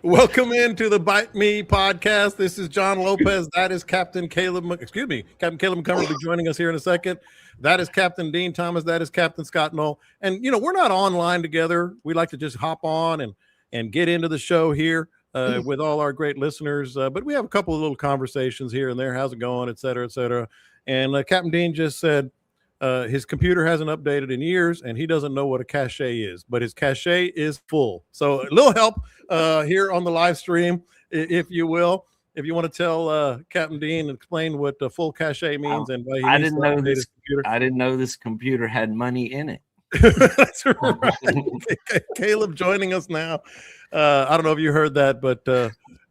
Welcome into the Bite Me podcast. This is John Lopez. That is Captain Caleb. Captain Caleb Montgomery will be joining us here in a second. That is Captain Dean Thomas. That is Captain Scott Knoll. And we're not online together. We like to just hop on and get into the show here with all our great listeners. But we have a couple of little conversations here and there. How's it going, et cetera, et cetera. And Captain Dean just said his computer hasn't updated in years, and he doesn't know what a cache is, but his cache is full. So a little help here on the live stream, if you will. If you want to tell Captain Dean and explain what full cache means and why I didn't know this computer. I didn't know this computer had money in it. That's right. Caleb joining us now. I don't know if you heard that, but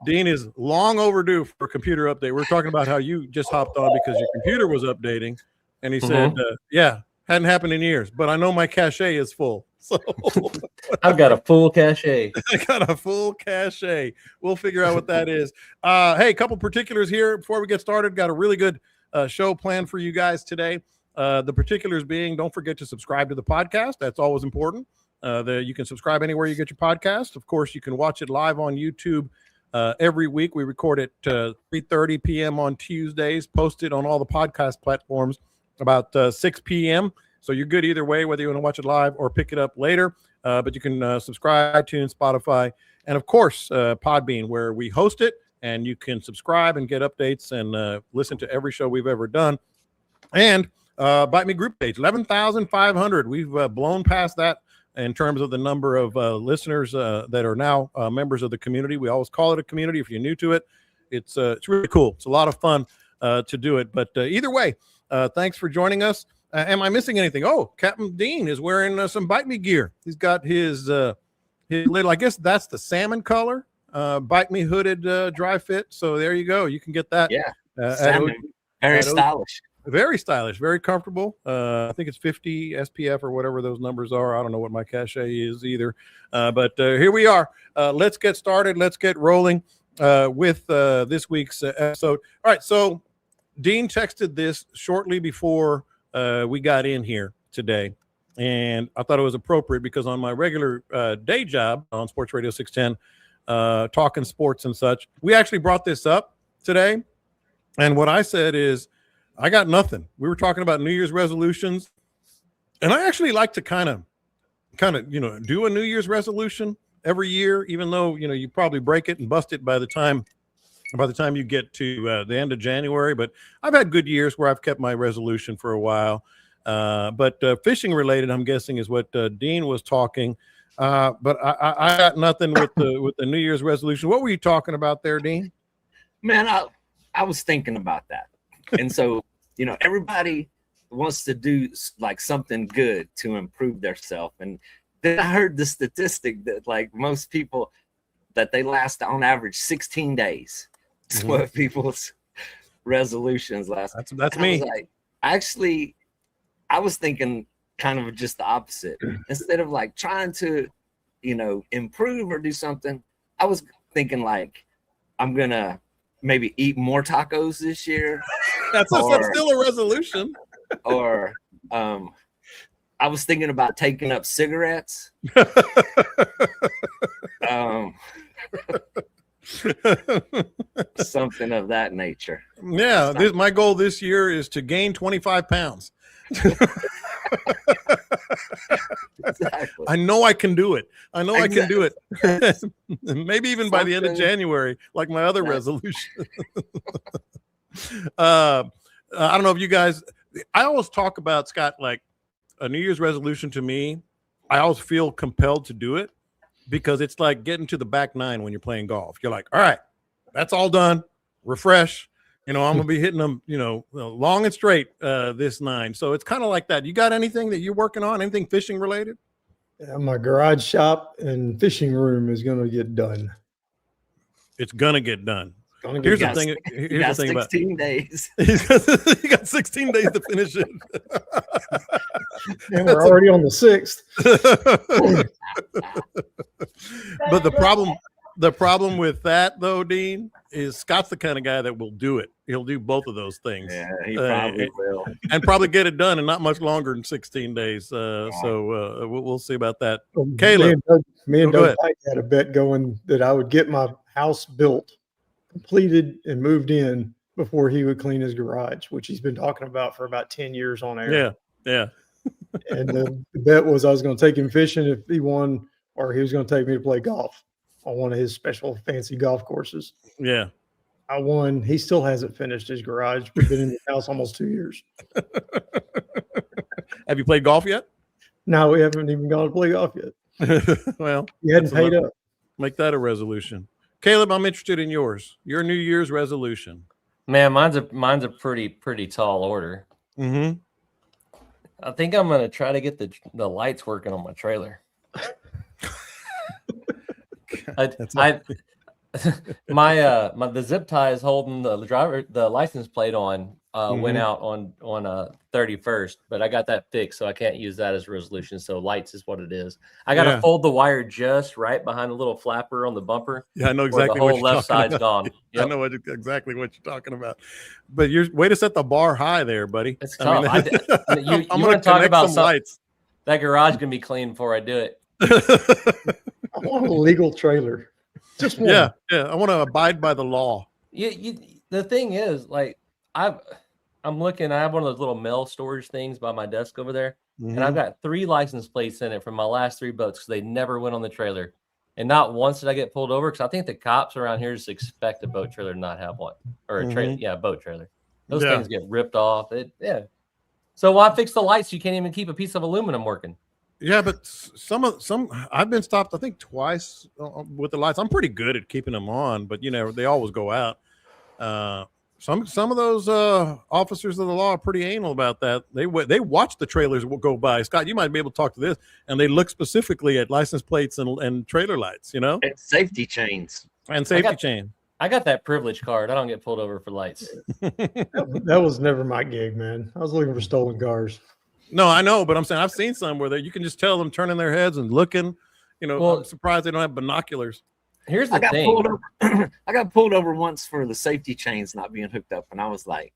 Dean is long overdue for a computer update. We're talking about how you just hopped on because your computer was updating. And he said, hadn't happened in years, but I know my cache is full. So I've got a full cache. I got a full cache. We'll figure out what that is. Hey, a couple particulars here before we get started. Got a really good show planned for you guys today. The particulars being, don't forget to subscribe to the podcast. That's always important. You can subscribe anywhere you get your podcast. Of course, you can watch it live on YouTube every week. We record at 3:30 p.m. on Tuesdays, post it on all the podcast platforms about 6 p.m. So you're good either way, whether you want to watch it live or pick it up later. But you can subscribe to iTunes, Spotify, and of course, Podbean, where we host it. And you can subscribe and get updates and listen to every show we've ever done. And Bite Me group page, 11,500. We've blown past that in terms of the number of listeners that are now members of the community. We always call it a community. If you're new to it, it's really cool. It's a lot of fun to do it. But either way, thanks for joining us. Am I missing anything? Oh, Captain Dean is wearing some Bite Me gear. He's got his little, I guess that's the salmon color, Bite Me hooded dry fit. So there you go. You can get that. Yeah, very stylish. Very stylish, very comfortable. I think it's 50 SPF or whatever those numbers are. I don't know what my cache is either. But here we are. Let's get started. Let's get rolling with this week's episode. All right, so Dean texted this shortly before we got in here today, and I thought it was appropriate because on my regular day job on Sports Radio 610, talking sports and such, we actually brought this up today, and what I said is, I got nothing. We were talking about New Year's resolutions, and I actually like to kind of, do a New Year's resolution every year, even though, you probably break it and bust it by the time you get to the end of January. But I've had good years where I've kept my resolution for a while. But fishing related, I'm guessing, is what Dean was talking. But I got nothing with the New Year's resolution. What were you talking about there, Dean? Man, I was thinking about that. And so, everybody wants to do like something good to improve themselves. And then I heard the statistic that like most people that they last on average 16 days. That's what people's resolutions last. That's me. I was thinking kind of just the opposite. Instead of like trying to, improve or do something, I was thinking like, I'm going to maybe eat more tacos this year. That's still a resolution. Or I was thinking about taking up cigarettes. Something of that nature. Yeah, my goal this year is to gain 25 pounds. Exactly. I know I can do it. I can do it. Maybe even by the end of January, like my other resolution. I don't know if you guys, I always talk about, Scott, like a New Year's resolution to me, I always feel compelled to do it because it's like getting to the back nine when you're playing golf. You're like, all right, that's all done. Refresh. I'm going to be hitting them, long and straight this nine. So it's kind of like that. You got anything that you're working on? Anything fishing related? Yeah, my garage shop and fishing room is going to get done. It's going to get done. Here's the thing. Here's the thing 16 days. You got 16 days to finish it. And we're already on the 6th. But the problem with that, though, Dean, is Scott's the kind of guy that will do it. he'll do both of those things. Yeah, he probably will. And probably get it done in not much longer than 16 days. So we'll see about that. Caleb. Me and Go Doug ahead. Pike had a bet going that I would get my house built, completed, and moved in before he would clean his garage, which he's been talking about for about 10 years on air. Yeah. And the bet was I was going to take him fishing if he won, or he was going to take me to play golf on one of his special fancy golf courses. Yeah. I won. He still hasn't finished his garage. We've been in the house almost 2 years. Have you played golf yet? No, we haven't even gone to play golf yet. Well, He hadn't paid up. make that a resolution. Caleb, I'm interested in yours. Your New Year's resolution. Man, mine's a pretty tall order. Mm-hmm. I think I'm gonna try to get the lights working on my trailer. The zip tie is holding the license plate on. Went out on 31st, but I got that fixed, so I can't use that as a resolution. So lights is what it is. I got to fold the wire just right behind the little flapper on the bumper. Yeah, I know exactly the what whole you're left talking side's about. gone. Yep. I know exactly what you're talking about. But you're way to set the bar high there, buddy. It's tough. I'm you going want to to talk about some lights. That garage can be clean before I do it. I want a legal trailer. Just one. Yeah. I want to abide by the law. The thing is, like, I'm looking. I have one of those little mail storage things by my desk over there, and I've got 3 license plates in it from my last 3 boats because they never went on the trailer, and not once did I get pulled over because I think the cops around here just expect a boat trailer to not have one, or a trailer. Yeah, a boat trailer. Those things get ripped off. So why fix the lights? You can't even keep a piece of aluminum working. Yeah, but some I've been stopped, I think, twice with the lights. I'm pretty good at keeping them on, but they always go out. Some of those officers of the law are pretty anal about that. They watch the trailers go by. Scott, you might be able to talk to this, and they look specifically at license plates and trailer lights. And safety chains and safety chain. I got that privilege card. I don't get pulled over for lights. That was never my gig, man. I was looking for stolen cars. No, I know, but I'm saying I've seen some where you can just tell them turning their heads and looking. Well, I'm surprised they don't have binoculars. Here's the thing. I got pulled over once for the safety chains not being hooked up, and I was like,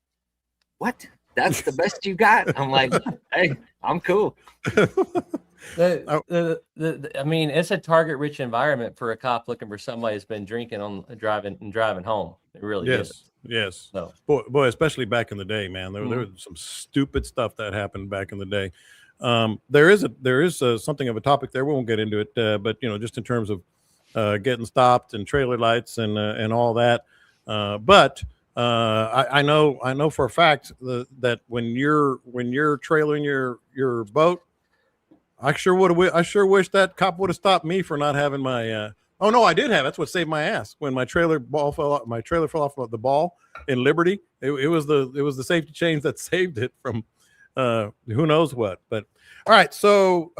"What? That's the best you got?" I'm like, "Hey, I'm cool." I mean, it's a target-rich environment for a cop looking for somebody who's been drinking driving home. It really is. Yes. No. Boy, especially back in the day, man. There was some stupid stuff that happened back in the day. There is something of a topic there. We won't get into it, but just in terms of getting stopped and trailer lights and all that. But I know for a fact that when you're trailering your boat, I sure wish that cop would have stopped me for not having my. Oh no, I did have. That's what saved my ass when my trailer fell off of the ball in Liberty. It was the safety chains that saved it from who knows what. But all right, so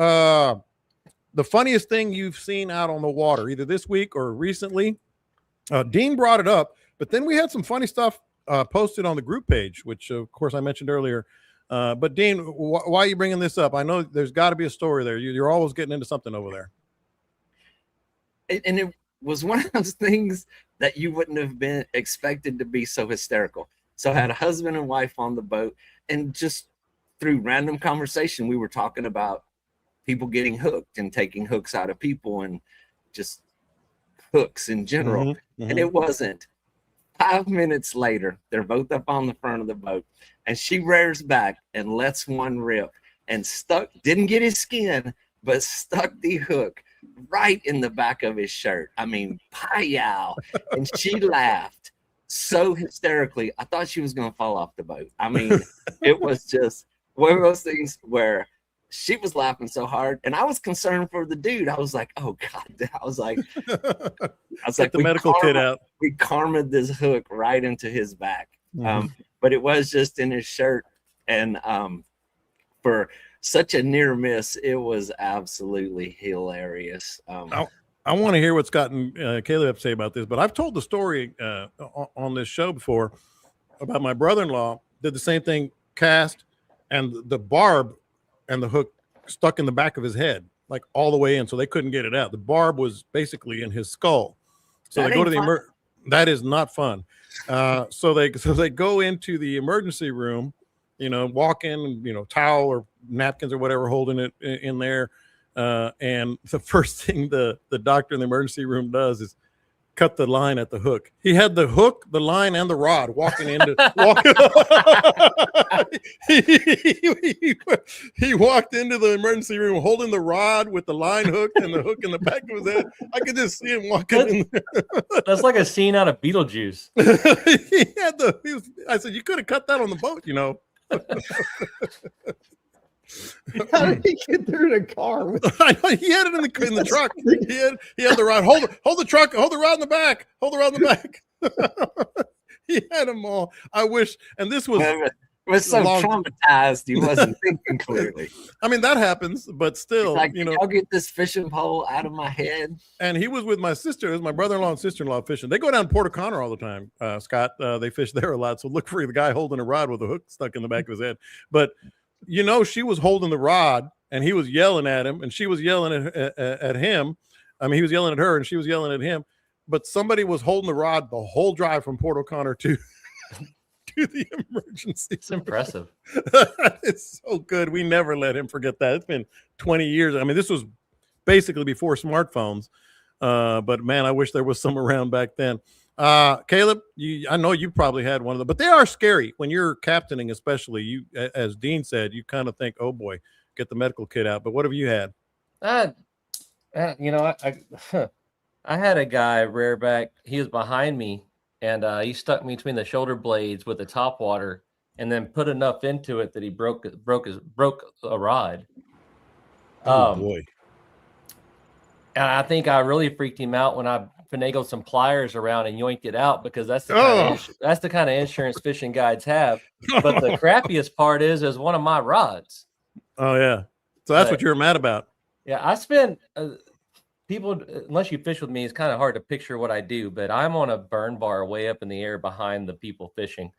the funniest thing you've seen out on the water, either this week or recently, Dean brought it up, but then we had some funny stuff posted on the group page, which of course I mentioned earlier. But Dean, why are you bringing this up? I know there's got to be a story there. You're always getting into something over there. And it was one of those things that you wouldn't have been expected to be so hysterical. So I had a husband and wife on the boat, and just through random conversation, we were talking about people getting hooked and taking hooks out of people and just hooks in general. And it wasn't 5 minutes later, they're both up on the front of the boat, and she rears back and lets one rip and didn't get his skin, but stuck the hook right in the back of his shirt. I mean, pow! And she laughed so hysterically. I thought she was going to fall off the boat. I mean, it was just one of those things where she was laughing so hard, and I was concerned for the dude. I was like, "Oh God!" I was like, the medical kit out. We karma'd this hook right into his back, but it was just in his shirt, and for such a near miss, it was absolutely hilarious. I want to hear what Scott and Caleb have to say about this, but I've told the story on this show before about my brother-in-law did the same thing, cast, and the barb and the hook stuck in the back of his head, like all the way in, so they couldn't get it out. The barb was basically in his skull. So they go to the That is not fun. So they go into the emergency room, walk in, towel or napkins or whatever, holding it in there. And the first thing the doctor in the emergency room does is cut the line at the hook. He had the hook, the line, and the rod he walked into the emergency room holding the rod with the line hooked and the hook in the back of his head. I could just see him walking in there. That's like a scene out of Beetlejuice. I said, you could have cut that on the boat, How did he get through the car? I know, he had it in the truck. He had the rod. Hold the truck. Hold the rod in the back. Hold the rod in the back. He had them all. I wish. And this was so traumatized. He wasn't thinking clearly. I mean, that happens, but still, like, I'll get this fishing pole out of my head. And he was with my sister. It was my brother-in-law and sister-in-law fishing. They go down Port O'Connor all the time, Scott. They fish there a lot. So look for the guy holding a rod with a hook stuck in the back of his head. But she was holding the rod and he was yelling at him and she was yelling at him. I mean, he was yelling at her and she was yelling at him, but somebody was holding the rod the whole drive from Port O'Connor to the emergency. It's impressive. It's so good. We never let him forget that. It's been 20 years. I mean, this was basically before smartphones. But man, I wish there was some around back then. Caleb, I know you probably had one of them, but they are scary when you're captaining, especially. You, as Dean said, you kind of think, "Oh boy, get the medical kit out." But what have you had? I had a guy rear back. He was behind me, and he stuck me between the shoulder blades with the top water, and then put enough into it that he broke a rod. Oh boy! And I think I really freaked him out when I finagled some pliers around and yoinked it out, because that's the kind of insurance fishing guides have. But the crappiest part is one of my rods. Oh yeah, so that's what you're mad about. Yeah, I spend people, unless you fish with me, it's kind of hard to picture what I do. But I'm on a burn bar way up in the air behind the people fishing,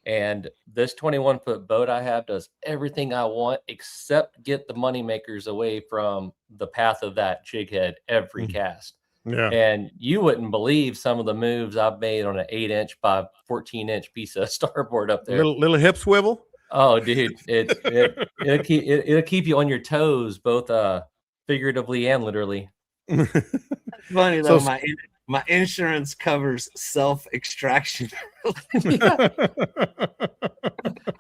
and this 21-foot boat I have does everything I want except get the money makers away from the path of that jig head every cast. Yeah. And you wouldn't believe some of the moves I've made on an 8-inch by 14-inch piece of starboard up there. Little hip swivel. Oh, dude, it'll keep you on your toes, both figuratively and literally. Funny though, my insurance covers self-extraction.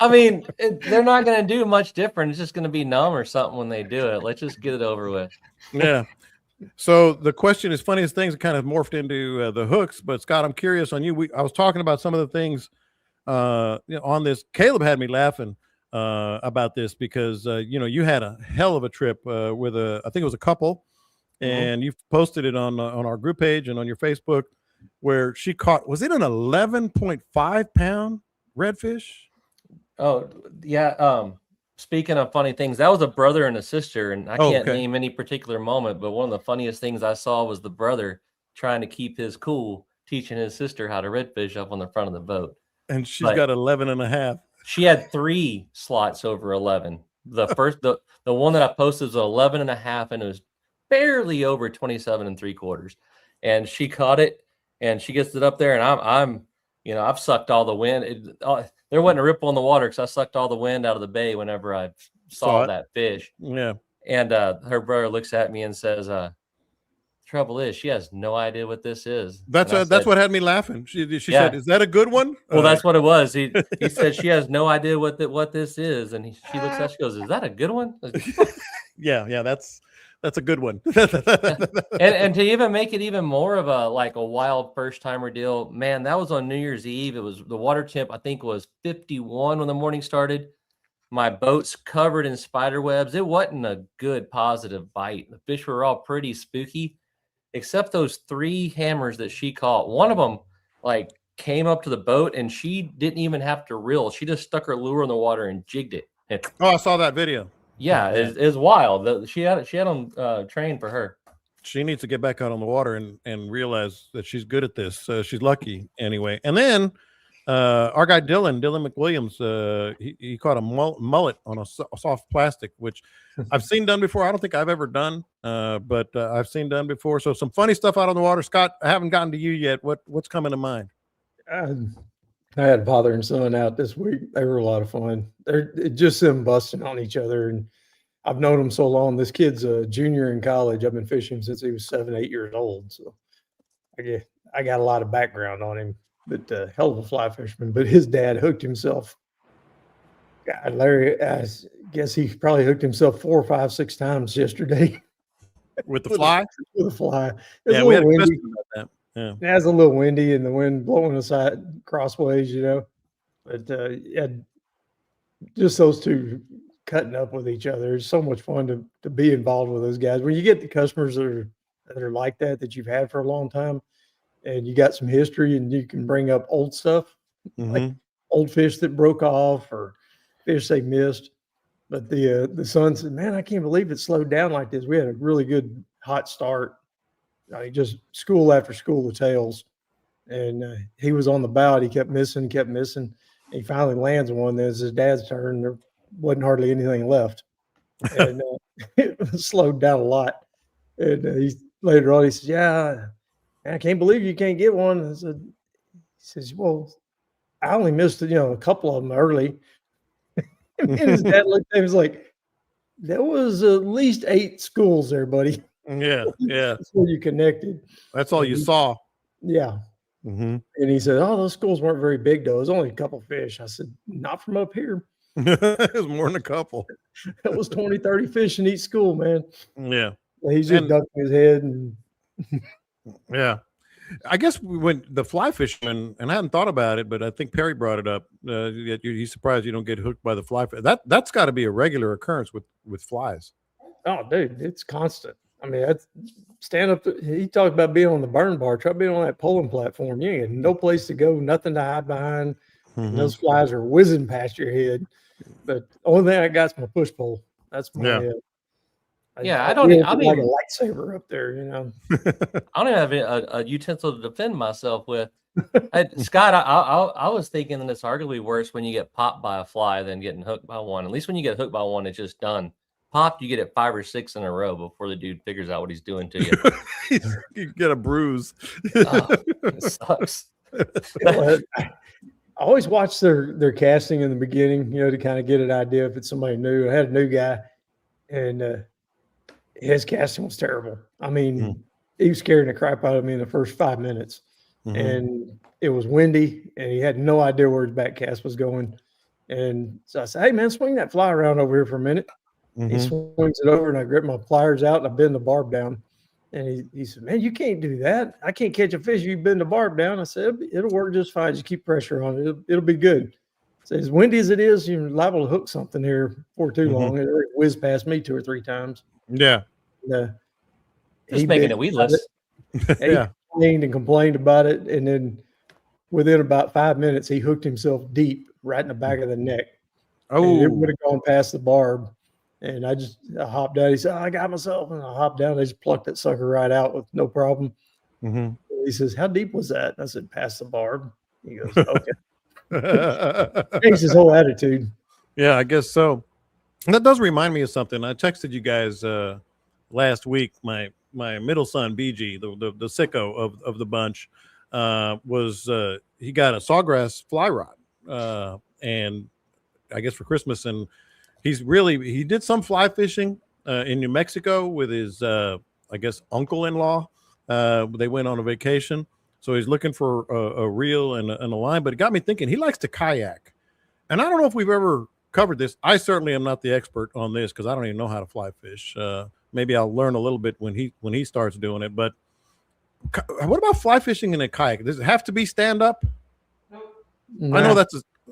I mean, they're not going to do much different. It's just going to be numb or something when they do it. Let's just get it over with. Yeah. So the question is, funniest things kind of morphed into the hooks. But Scott, I'm curious on you. I was talking about some of the things on this. Caleb had me laughing about this because you had a hell of a trip with I think it was a couple, and you posted it on our group page and on your Facebook, where she caught, was it an 11.5 pound redfish? Oh yeah. Speaking of funny things, that was a brother and a sister, and I can't name any particular moment, but one of the funniest things I saw was the brother trying to keep his cool, teaching his sister how to redfish up on the front of the boat. And she's got 11.5. She had 3 slots over 11. The first, the one that I posted was 11.5, and it was barely over 27 3/4. And she caught it, and she gets it up there, and I'm I've sucked all the wind. There wasn't a ripple in the water because I sucked all the wind out of the bay whenever I saw that fish. Yeah. And her brother looks at me and says, trouble is she has no idea what this is. That's what had me laughing. She said, "Is that a good one?" Well, that's what it was. He said she has no idea what this is, and she looks at, she goes, "Is that a good one?" yeah, that's a good one. and to even make it even more of a wild first timer deal, man, that was on New Year's Eve. It was, the water temp I think was 51 when the morning started. My boat's covered in spider webs. It wasn't a good positive bite. The fish were all pretty spooky, except those 3 hammers that she caught. One of them came up to the boat, and she didn't even have to reel. She just stuck her lure in the water and jigged it. Oh, I saw that video. Yeah, it's wild. She had them trained for her. She needs to get back out on the water and realize that she's good at this. She's lucky anyway. And then Our guy Dylan McWilliams, he caught a mullet on a soft plastic, which I've seen done before. I don't think I've ever done, but I've seen done before. So some funny stuff out on the water. Scott, I haven't gotten to you yet. What's coming to mind? I had father and son out this week. They were a lot of fun. They're just them busting on each other, and I've known him so long. This kid's a junior in college. I've been fishing since he was 7, 8 years old. So I got a lot of background on him, but hell of a fly fisherman. But his dad hooked himself. God, Larry, I guess he probably hooked himself 4, 5, 6 times yesterday. With the fly? With a fly. Yeah, we had a question about that. Yeah. It was a little windy and the wind blowing aside crossways, But yeah, just those two cutting up with each other. It's so much fun to be involved with those guys. When you get the customers that are like that you've had for a long time, and you got some history, and you can bring up old stuff, like old fish that broke off or fish they missed. But the son said, "Man, I can't believe it slowed down like this. We had a really good hot start. I mean, just school after school of tails." And he was on the bout. He kept missing. He finally lands one. Then it's his dad's turn. There wasn't hardly anything left, and it slowed down a lot. And later on, he says, "Yeah, I can't believe you can't get one." He says, "Well, I only missed a couple of them early." And his dad looked at him, was like, "There was at least 8 schools there, buddy." Yeah. That's where you connected. That's all you saw. Yeah. Mm-hmm. And he said, "Oh, those schools weren't very big, though. It was only a couple fish." I said, "Not from up here." It was more than a couple. It was 20, 30 fish in each school, man. Yeah. He's just ducking his head. And yeah. I guess when the fly fisherman, and I hadn't thought about it, but I think Perry brought it up. He's surprised you don't get hooked by the fly. That's got to be a regular occurrence with flies. Oh, dude, it's constant. I mean, that's stand up. He talked about being on the burn bar. Try being on that pulling platform. You ain't got no place to go, nothing to hide behind. Mm-hmm. Those flies are whizzing past your head. But the only thing I got is my push pole. That's my head. I don't even like a lightsaber up there, I don't even have a utensil to defend myself with. Scott, I was thinking that it's arguably worse when you get popped by a fly than getting hooked by one. At least when you get hooked by one, it's just done. Popped, you get it 5 or 6 in a row before the dude figures out what he's doing to you. You get a bruise. It sucks. I always watch their casting in the beginning, to kind of get an idea if it's somebody new. I had a new guy, and his casting was terrible. I mean, he was scaring the crap out of me in the first 5 minutes. And it was windy, and he had no idea where his back cast was going. And so I said, "Hey, man, swing that fly around over here for a minute." He swings it over, and I grip my pliers out, and I bend the barb down. And he said, "Man, you can't do that. I can't catch a fish if you bend the barb down." I said, "It'll work just fine. Just keep pressure on it. It'll be good." So as windy as it is, you're liable to hook something here for too long. It whizzed past me 2 or 3 times. Yeah. Just making it weedless. He complained about it, and then within about 5 minutes, he hooked himself deep right in the back of the neck. Oh, it would have gone past the barb. And I hopped down. He said, "I got myself." And I hopped down. I just plucked that sucker right out with no problem. He says, "How deep was that?" I said, "Past the barb." He goes, "Okay." Changed his whole attitude. Yeah, I guess so. And that does remind me of something. I texted you guys last week. My middle son, BG, the sicko of the bunch, he got a sawgrass fly rod. And I guess for Christmas, and he did some fly fishing in New Mexico with his I guess uncle-in-law. They went on a vacation, so he's looking for a reel and a line. But it got me thinking, he likes to kayak, and I don't know if we've ever covered this. I certainly am not the expert on this because I don't even know how to fly fish. Maybe I'll learn a little bit when he starts doing it. But what about fly fishing in a kayak? Does it have to be stand up? No. I know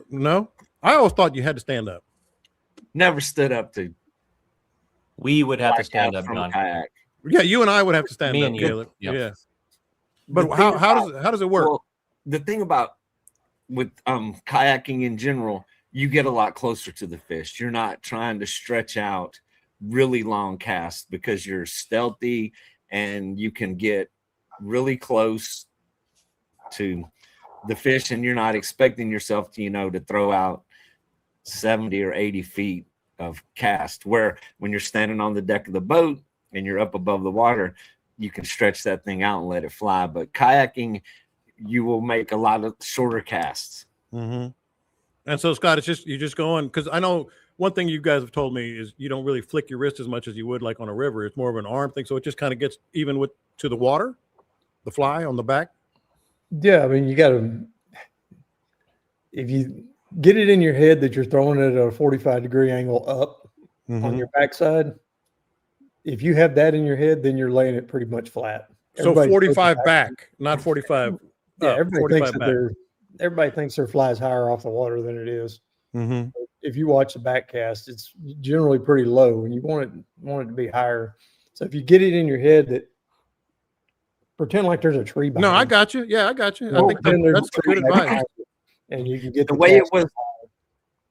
no. I always thought you had to stand up. Never stood up to. We would have to stand up, John. Kayak. Yeah, you and I would have to stand Me up, and you. Caleb. Yep. Yeah. But how does it work? Well, the thing about with kayaking in general, you get a lot closer to the fish. You're not trying to stretch out really long casts because you're stealthy and you can get really close to the fish, and you're not expecting yourself to, to throw out 70 or 80 feet of cast, where when you're standing on the deck of the boat and you're up above the water, you can stretch that thing out and let it fly. But kayaking, you will make a lot of shorter casts. Mm-hmm. And so, Scott, it's just, you're just going, because I know one thing you guys have told me is you don't really flick your wrist as much as you would like on a river. It's more of an arm thing. So it just kind of gets even with to the water, the fly on the back. Yeah, I mean, you got to, if you get it in your head that you're throwing it at a 45-degree angle up on your backside, if you have that in your head, then you're laying it pretty much flat. So 45 back, not 45. Yeah, everybody thinks their fly's higher off the water than it is. Mm-hmm. If you watch the back cast, it's generally pretty low, and you want it to be higher. So if you get it in your head that pretend like there's a tree behind. No, I got you. Yeah, I got you. I think that's good advice. And you can get the way it was.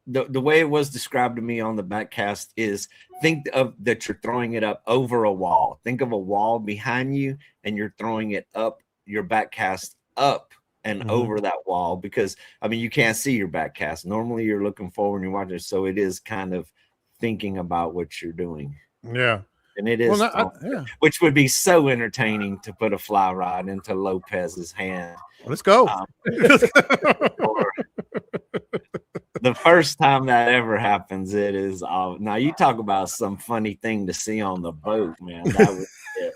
The way it was described to me on the back cast is think of that you're throwing it up over a wall. Think of a wall behind you, and you're throwing it up your back cast up and over that wall, because I mean you can't see your back cast. Normally you're looking forward and you're watching, so it is kind of thinking about what you're doing. Yeah. And it is, which would be so entertaining to put a fly rod into Lopez's hand. Let's go. The first time that ever happens, it is now you talk about some funny thing to see on the boat, man. That was it.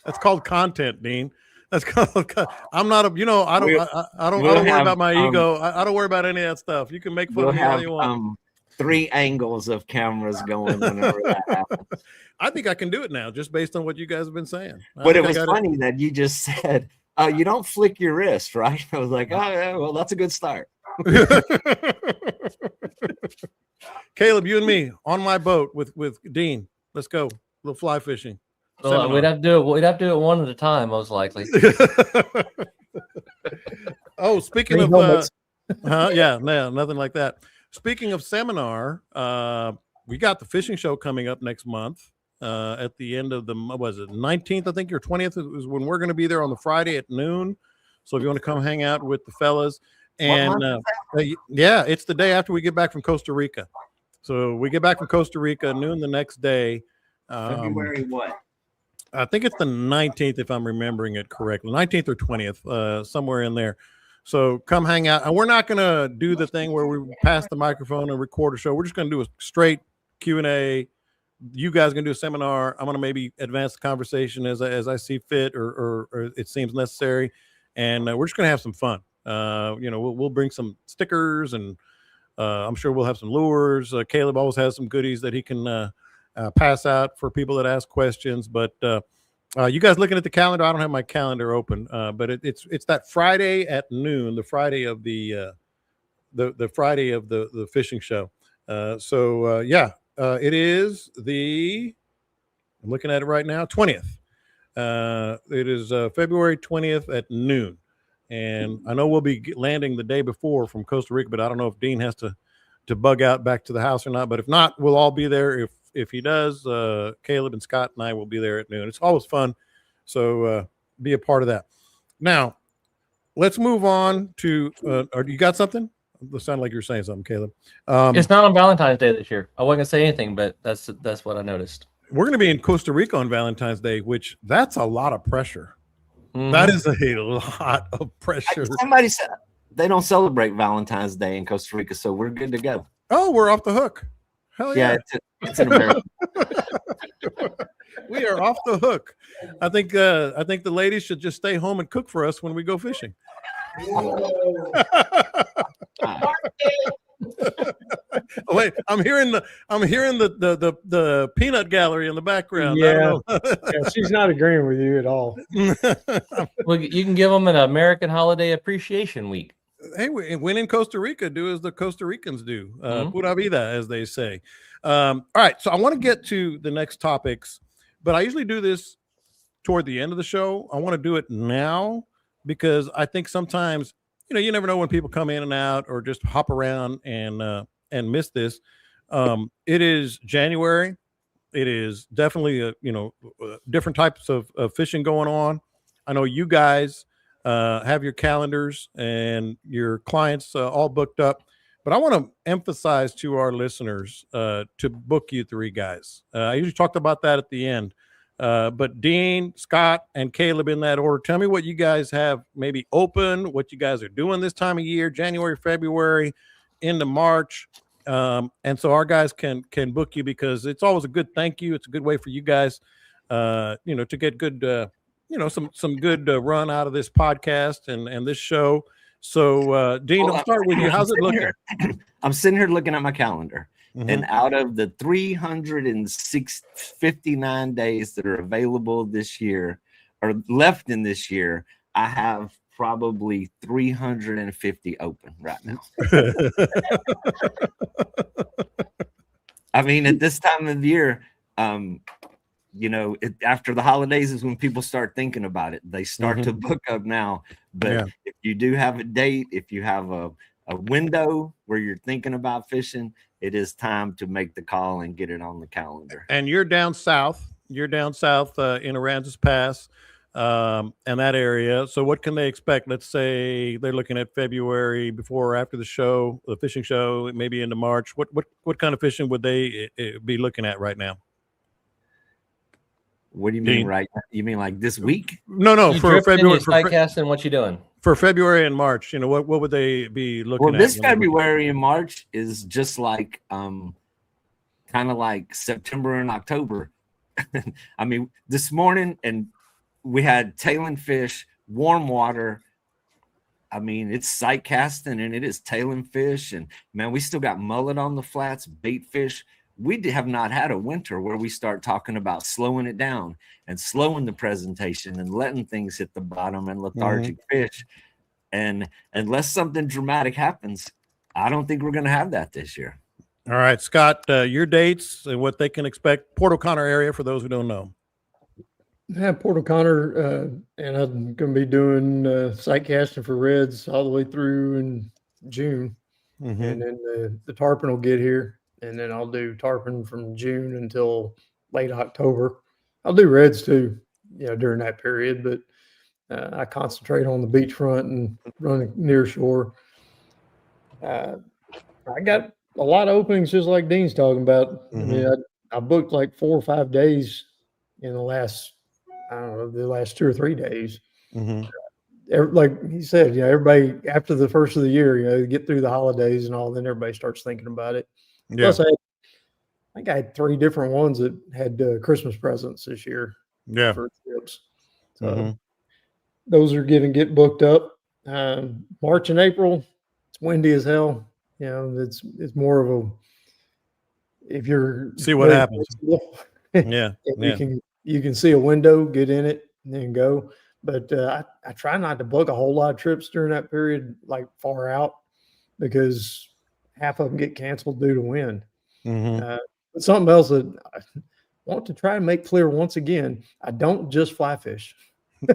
That's called content, Dean. That's called. I'm not a. I don't worry about my ego. I don't worry about any of that stuff. You can make fun of me all you want. 3 angles of cameras going whenever that happens. I think I can do it now, just based on what you guys have been saying. But it was funny that you just said, you don't flick your wrist, right? I was like, oh, yeah, well, that's a good start. Caleb, you and me on my boat with Dean. Let's go. A little fly fishing. Well, we'd have to do it one at a time, most likely. Oh, speaking of nothing like that. Speaking of seminar, we got the fishing show coming up next month. At the end of the 19th, I think, or 20th is when we're going to be there on the Friday at noon. So if you want to come hang out with the fellas, and it's the day after we get back from Costa Rica. So we get back from Costa Rica noon the next day. February what? I think it's the 19th, if I'm remembering it correctly, 19th or 20th, somewhere in there. So come hang out. And we're not going to do the thing where we pass the microphone and record a show. We're just going to do a straight Q&A. You guys are going to do a seminar. I'm going to maybe advance the conversation as I see fit or it seems necessary. And we're just going to have some fun. We'll bring some stickers, and I'm sure we'll have some lures. Caleb always has some goodies that he can pass out for people that ask questions. But you guys looking at the calendar? I don't have my calendar open, but it's that Friday at noon, the Friday of the Friday of the fishing show. It is I'm looking at it right now, 20th. It is February 20th at noon. And I know we'll be landing the day before from Costa Rica, but I don't know if Dean has to bug out back to the house or not. But if not, we'll all be there. If he does, Caleb and Scott and I will be there at noon. It's always fun. So be a part of that. Now, let's move on to or you got something? It sounded like you were saying something, Caleb. It's not on Valentine's Day this year. I wasn't gonna say anything, but that's what I noticed. We're going to be in Costa Rica on Valentine's Day, which that's a lot of pressure. Mm-hmm. That is a lot of pressure. Somebody said they don't celebrate Valentine's Day in Costa Rica, so we're good to go. Oh, we're off the hook. Hell yeah. It's an American. We are off the hook. I think the ladies should just stay home and cook for us when we go fishing. Oh, wait, I'm hearing the peanut gallery in the background. Yeah, she's not agreeing with you at all. Well, you can give them an American Holiday Appreciation Week. Hey, when in Costa Rica, do as the Costa Ricans do. Pura vida, as they say. All right, so I want to get to the next topics, but I usually do this toward the end of the show. I want to do it now because I think sometimes, you never know when people come in and out or just hop around and miss this. It is January. It is definitely different types of fishing going on. I know you guys have your calendars and your clients all booked up. But I want to emphasize to our listeners to book you three guys. I usually talked about that at the end. But Dean, Scott, and Caleb in that order. Tell me what you guys have maybe open, what you guys are doing this time of year, January, February, into March. And so our guys can book you, because it's always a good thank you. It's a good way for you guys, to get good, some good run out of this podcast and this show. So, Dean, I'll start with you. How's it looking? I'm sitting here looking at my calendar. Mhm. And out of the 359 days that are available this year or left in this year, I have probably 350 open right now. I mean, at this time of year, after the holidays is when people start thinking about it. They start to book up now. But if you do have a date, if you have a window where you're thinking about fishing, it is time to make the call and get it on the calendar. And you're down south. You're down south in Aransas Pass and that area. So what can they expect? Let's say they're looking at February before or after the show, the fishing show, maybe into March. What kind of fishing would they be looking at right now? What do you mean, right? You mean like this week? No, You for drifting, February. you sight casting, what you doing? For February and March, what would they be looking at? Well, this February and March is just like kind of like September and October. I mean, this morning and we had tailing fish, warm water. I mean, it's sight casting and it is tailing fish, and man, we still got mullet on the flats, bait fish. We have not had a winter where we start talking about slowing it down and slowing the presentation and letting things hit the bottom and lethargic fish. And unless something dramatic happens, I don't think we're going to have that this year. All right, Scott, your dates and what they can expect. Port O'Connor area, for those who don't know. Yeah, Port O'Connor, and I'm going to be doing sight casting for reds all the way through in June. Mm-hmm. And then the tarpon will get here. And then I'll do tarpon from June until late October. I'll do reds too, during that period, but I concentrate on the beachfront and running near shore. I got a lot of openings, just like Dean's talking about. Mhm. I mean, I booked like 4 or 5 days in the last 2 or 3 days. Mm-hmm. Like he said, everybody after the first of the year, get through the holidays and all, then everybody starts thinking about it. Yeah. Plus, I think I had 3 different ones that had Christmas presents this year. Yeah. For trips. So those are get booked up. March and April, it's windy as hell. It's more of a, if you're See what happens. Yeah. You can see a window, get in it, and then go. But I try not to book a whole lot of trips during that period, like far out, because half of them get canceled due to wind. Mm-hmm. But something else that I want to try and make clear once again, I don't just fly fish.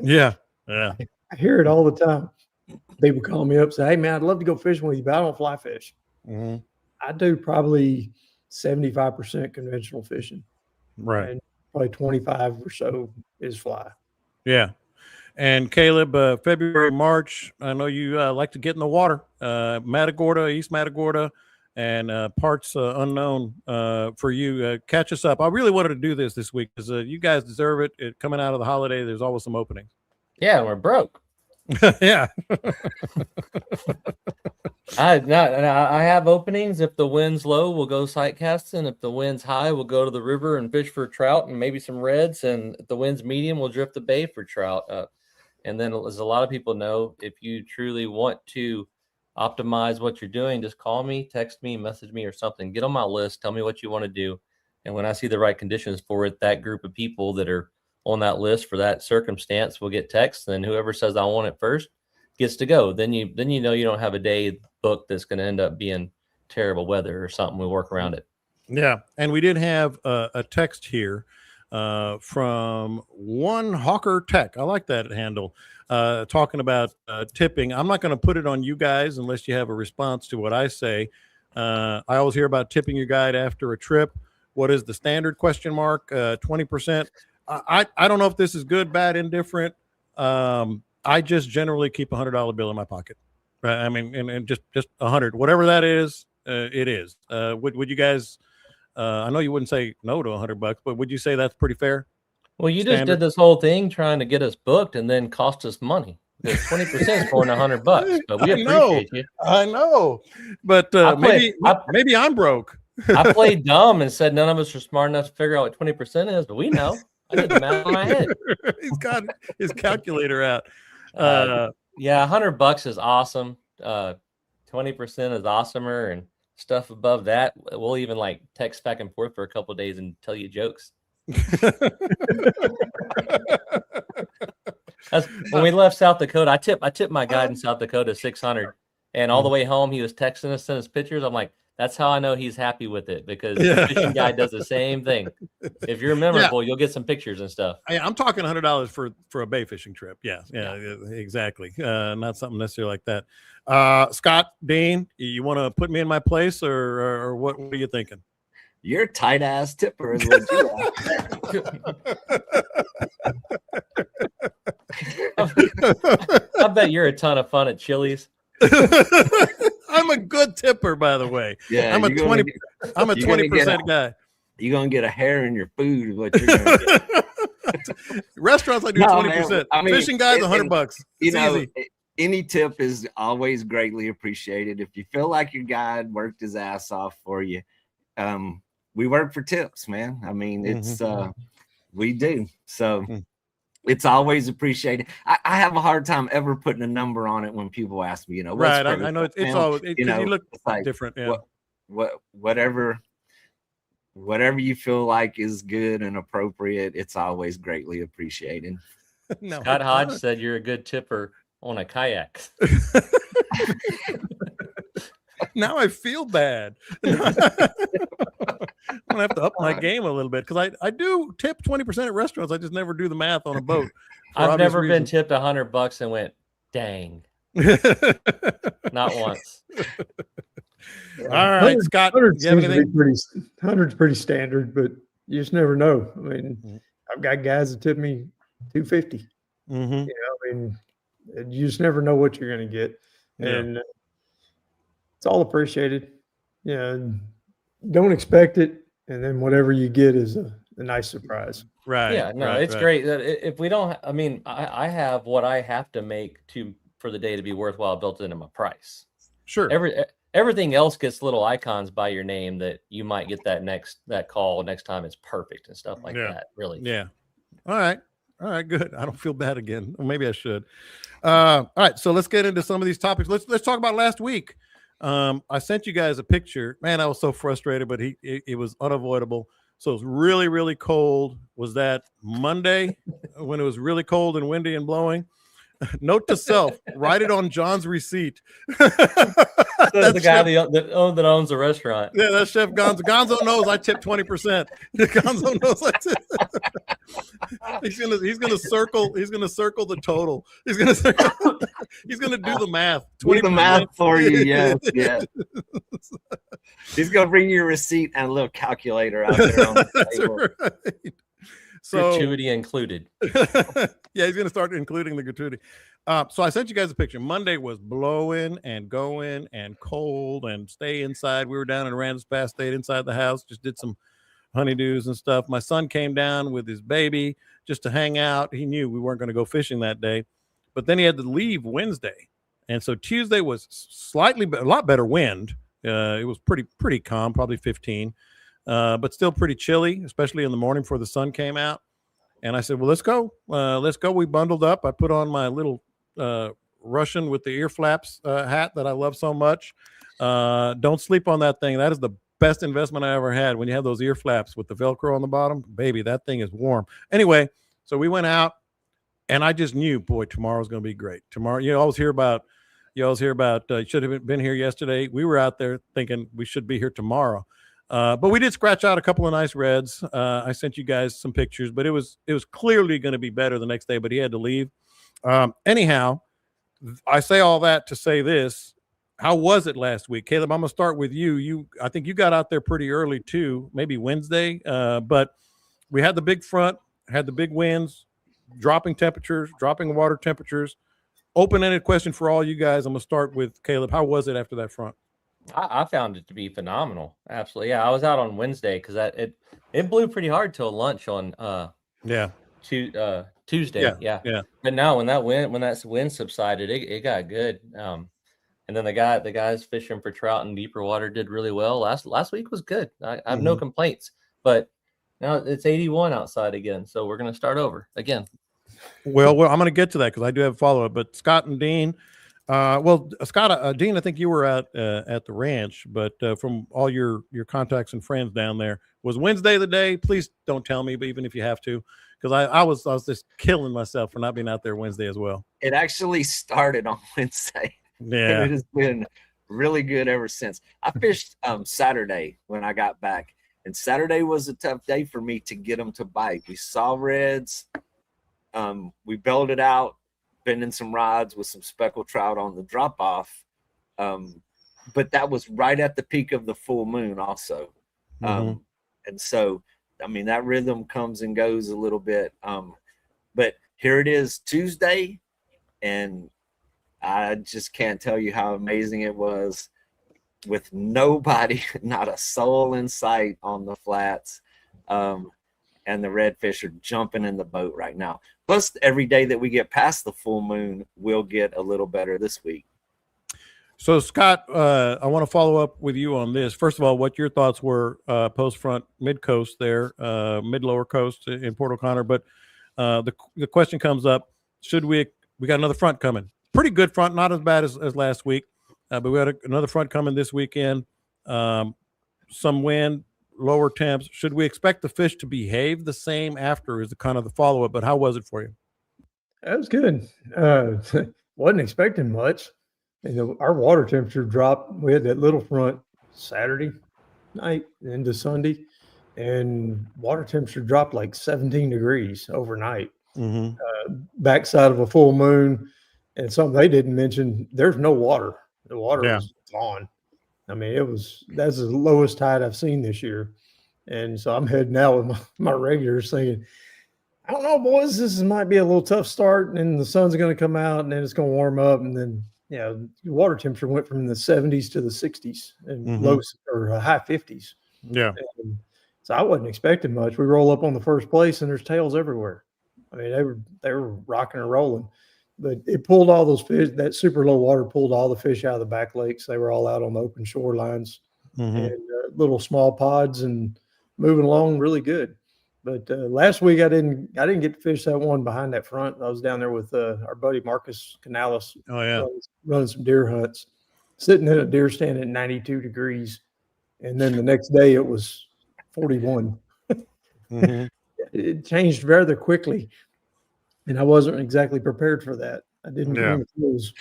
Yeah. I hear it all the time. People call me up and say, "Hey man, I'd love to go fishing with you, but I don't fly fish." Mm-hmm. I do probably 75% conventional fishing. Right. And probably 25 or so is fly. Yeah. And Caleb, February, March, I know you like to get in the water. Matagorda, East Matagorda, and parts unknown for you. Catch us up. I really wanted to do this week because you guys deserve it. Coming out of the holiday, there's always some openings. Yeah, we're broke. Yeah. I have openings. If the wind's low, we'll go sight casting. If the wind's high, we'll go to the river and fish for trout and maybe some reds. And if the wind's medium, we'll drift the bay for trout. And then, as a lot of people know, if you truly want to optimize what you're doing, just call me, text me, message me or something. Get on my list. Tell me what you want to do. And when I see the right conditions for it, that group of people that are on that list for that circumstance will get texts. And whoever says I want it first gets to go. Then you know you don't have a day booked that's going to end up being terrible weather or something. We work around it. Yeah. And we did have a text here from one Hawker Tech. I like that handle. Talking about tipping. I'm not going to put it on you guys unless you have a response to what I say. I always hear about tipping your guide after a trip. What is the standard ? 20%. I don't know if this is good, bad, indifferent. I just generally keep $100 bill in my pocket. Right. I mean, and just 100, whatever that is, it is. Would you guys? I know you wouldn't say no to $100, but would you say that's pretty fair? Well, you just Standard. did this whole thing trying to get us booked and then cost us money. Because 20% is more than $100, but we I know. appreciate you. I know, but maybe I'm broke. I played dumb and said none of us are smart enough to figure out what 20% is, but we know. I did the math in my head. He's got his calculator out. Yeah, $100 is awesome. 20% is awesomer, and stuff above that, we'll even like text back and forth for a couple of days and tell you jokes. That's, when we left South Dakota, I tipped my guide in South Dakota $600, and all the way home he was texting us, sending us pictures. I'm like, that's how I know he's happy with it, because the fishing guide does the same thing. If you're memorable, you'll get some pictures and stuff. I'm talking $100 for a bay fishing trip. Yeah, exactly. Not something necessarily like that. Scott, Dean, you want to put me in my place, or what are you thinking? You're a tight ass tipper is what you are. I bet you're a ton of fun at Chili's. I'm a good tipper, by the way. Yeah, I'm a 20% guy. You're gonna get a hair in your food is what you're gonna get. Restaurants, I do 20%. I mean, fishing guys, $100. You know, any tip is always greatly appreciated. If you feel like your guide worked his ass off for you, we work for tips, man. I mean, it's we do. So it's always appreciated. I have a hard time ever putting a number on it when people ask me, what's right. I know it's always, you look like different. Yeah. Whatever you feel like is good and appropriate, it's always greatly appreciated. No. Scott Hodge said you're a good tipper on a kayak. Now I feel bad. I'm gonna have to up my game a little bit, because I do tip 20% at restaurants. I just never do the math on a boat. I've never been tipped $100 and went, dang. Not once. All right, Scott. 100's pretty standard, but you just never know. I mean, I've got guys that tip me $250. I mean, you just never know what you're going to get, and it's all appreciated. Don't expect it, and then whatever you get is a nice surprise. Right. Yeah. No, it's great. If we don't, I mean, I have what I have to make for the day to be worthwhile built into my price. Sure. Everything else gets little icons by your name that you might get that call next time. It's perfect and stuff like that. Really. Yeah. All right. Good. I don't feel bad again. Or maybe I should. All right. So let's get into some of these topics. Let's talk about last week. I sent you guys a picture. Man, I was so frustrated, but it was unavoidable. So it was really, really cold. Was that Monday when it was really cold and windy and blowing? Note to self: write it on John's receipt. That's the guy that owns the restaurant. Yeah, that's Chef Gonzo. Gonzo knows I tip 20%. Gonzo knows I tip. He's gonna circle. He's gonna circle the total. He's gonna do the math. Do the math for you. Yes. He's gonna bring you a receipt and a little calculator out there on the table. Right. So, gratuity included. Yeah, he's going to start including the gratuity. So I sent you guys a picture. Monday was blowing and going and cold and stay inside. We were down in Randall's Pass, stayed inside the house, just did some honeydews and stuff. My son came down with his baby just to hang out. He knew we weren't going to go fishing that day, but then he had to leave Wednesday. And so Tuesday was a lot better wind. It was pretty calm, probably 15. But still pretty chilly, especially in the morning before the sun came out. And I said, well, let's go. We bundled up. I put on my little Russian with the ear flaps hat that I love so much. Don't sleep on that thing. That is the best investment I ever had. When you have those ear flaps with the Velcro on the bottom, baby, that thing is warm. Anyway, so we went out, and I just knew, boy, tomorrow's going to be great. Tomorrow, you always hear about, you should have been here yesterday. We were out there thinking we should be here tomorrow. But we did scratch out a couple of nice reds. I sent you guys some pictures, but it was clearly going to be better the next day, but he had to leave. Anyhow, I say all that to say this. How was it last week? Caleb, I'm going to start with you. I think you got out there pretty early too, maybe Wednesday. But we had the big front, had the big winds, dropping water temperatures. open-ended question for all you guys. I'm gonna start with Caleb. How was it after that front? I found it to be phenomenal. Absolutely. Yeah, I was out on Wednesday because it blew pretty hard till lunch on Yeah. Tuesday. Yeah. But now when that wind subsided, it got good. And then the guys fishing for trout in deeper water did really well. Last week was good. I have no complaints. But now it's 81 outside again, so we're gonna start over again. Well, I'm going to get to that because I do have a follow-up. But Scott and Dean, Scott, Dean, I think you were at the ranch, but from all your contacts and friends down there, was Wednesday the day? Please don't tell me, but even if you have to, because I was just killing myself for not being out there Wednesday as well. It actually started on Wednesday. Yeah, And it has been really good ever since. I fished Saturday when I got back, and Saturday was a tough day for me to get them to bite. We saw reds. We belted out, bending some rods with some speckled trout on the drop off. But that was right at the peak of the full moon also. And so, I mean, that rhythm comes and goes a little bit. But here it is Tuesday, and I just can't tell you how amazing it was with nobody, not a soul in sight on the flats. And the redfish are jumping in the boat right now. Plus, every day that we get past the full moon, we'll get a little better this week. So, Scott, I want to follow up with you on this. First of all, what your thoughts were post front, mid coast there, mid lower coast in Port O'Connor. But the question comes up: should we got another front coming? Pretty good front, not as bad as last week, but we got another front coming this weekend. Some wind, lower temps. Should we expect the fish to behave the same after? Is the kind of the follow up? But how was it for you? That was good. Wasn't expecting much. Our water temperature dropped. We had that little front Saturday night into Sunday, and water temperature dropped like 17 degrees overnight. Backside of a full moon, and something they didn't mention, there's no water. The water was gone. I mean, that's the lowest tide I've seen this year. And so I'm heading out with my regulars thinking, I don't know, boys, this might be a little tough start, and then the sun's going to come out, and then it's going to warm up, and then the water temperature went from the 70s to the 60s and low or high 50s. Yeah. And so I wasn't expecting much. We roll up on the first place, and there's tails everywhere. I mean, they were rocking and rolling, but it pulled all those fish. That super low water pulled all the fish out of the back lakes. They were all out on the open shorelines and little small pods and moving along really good. But last week I didn't get to fish that one behind that front. I was down there with our buddy Marcus Canales. Oh yeah, running some deer hunts, sitting in a deer stand at 92 degrees, and then the next day it was 41. It changed rather quickly, and I wasn't exactly prepared for that. I didn't bring the tools,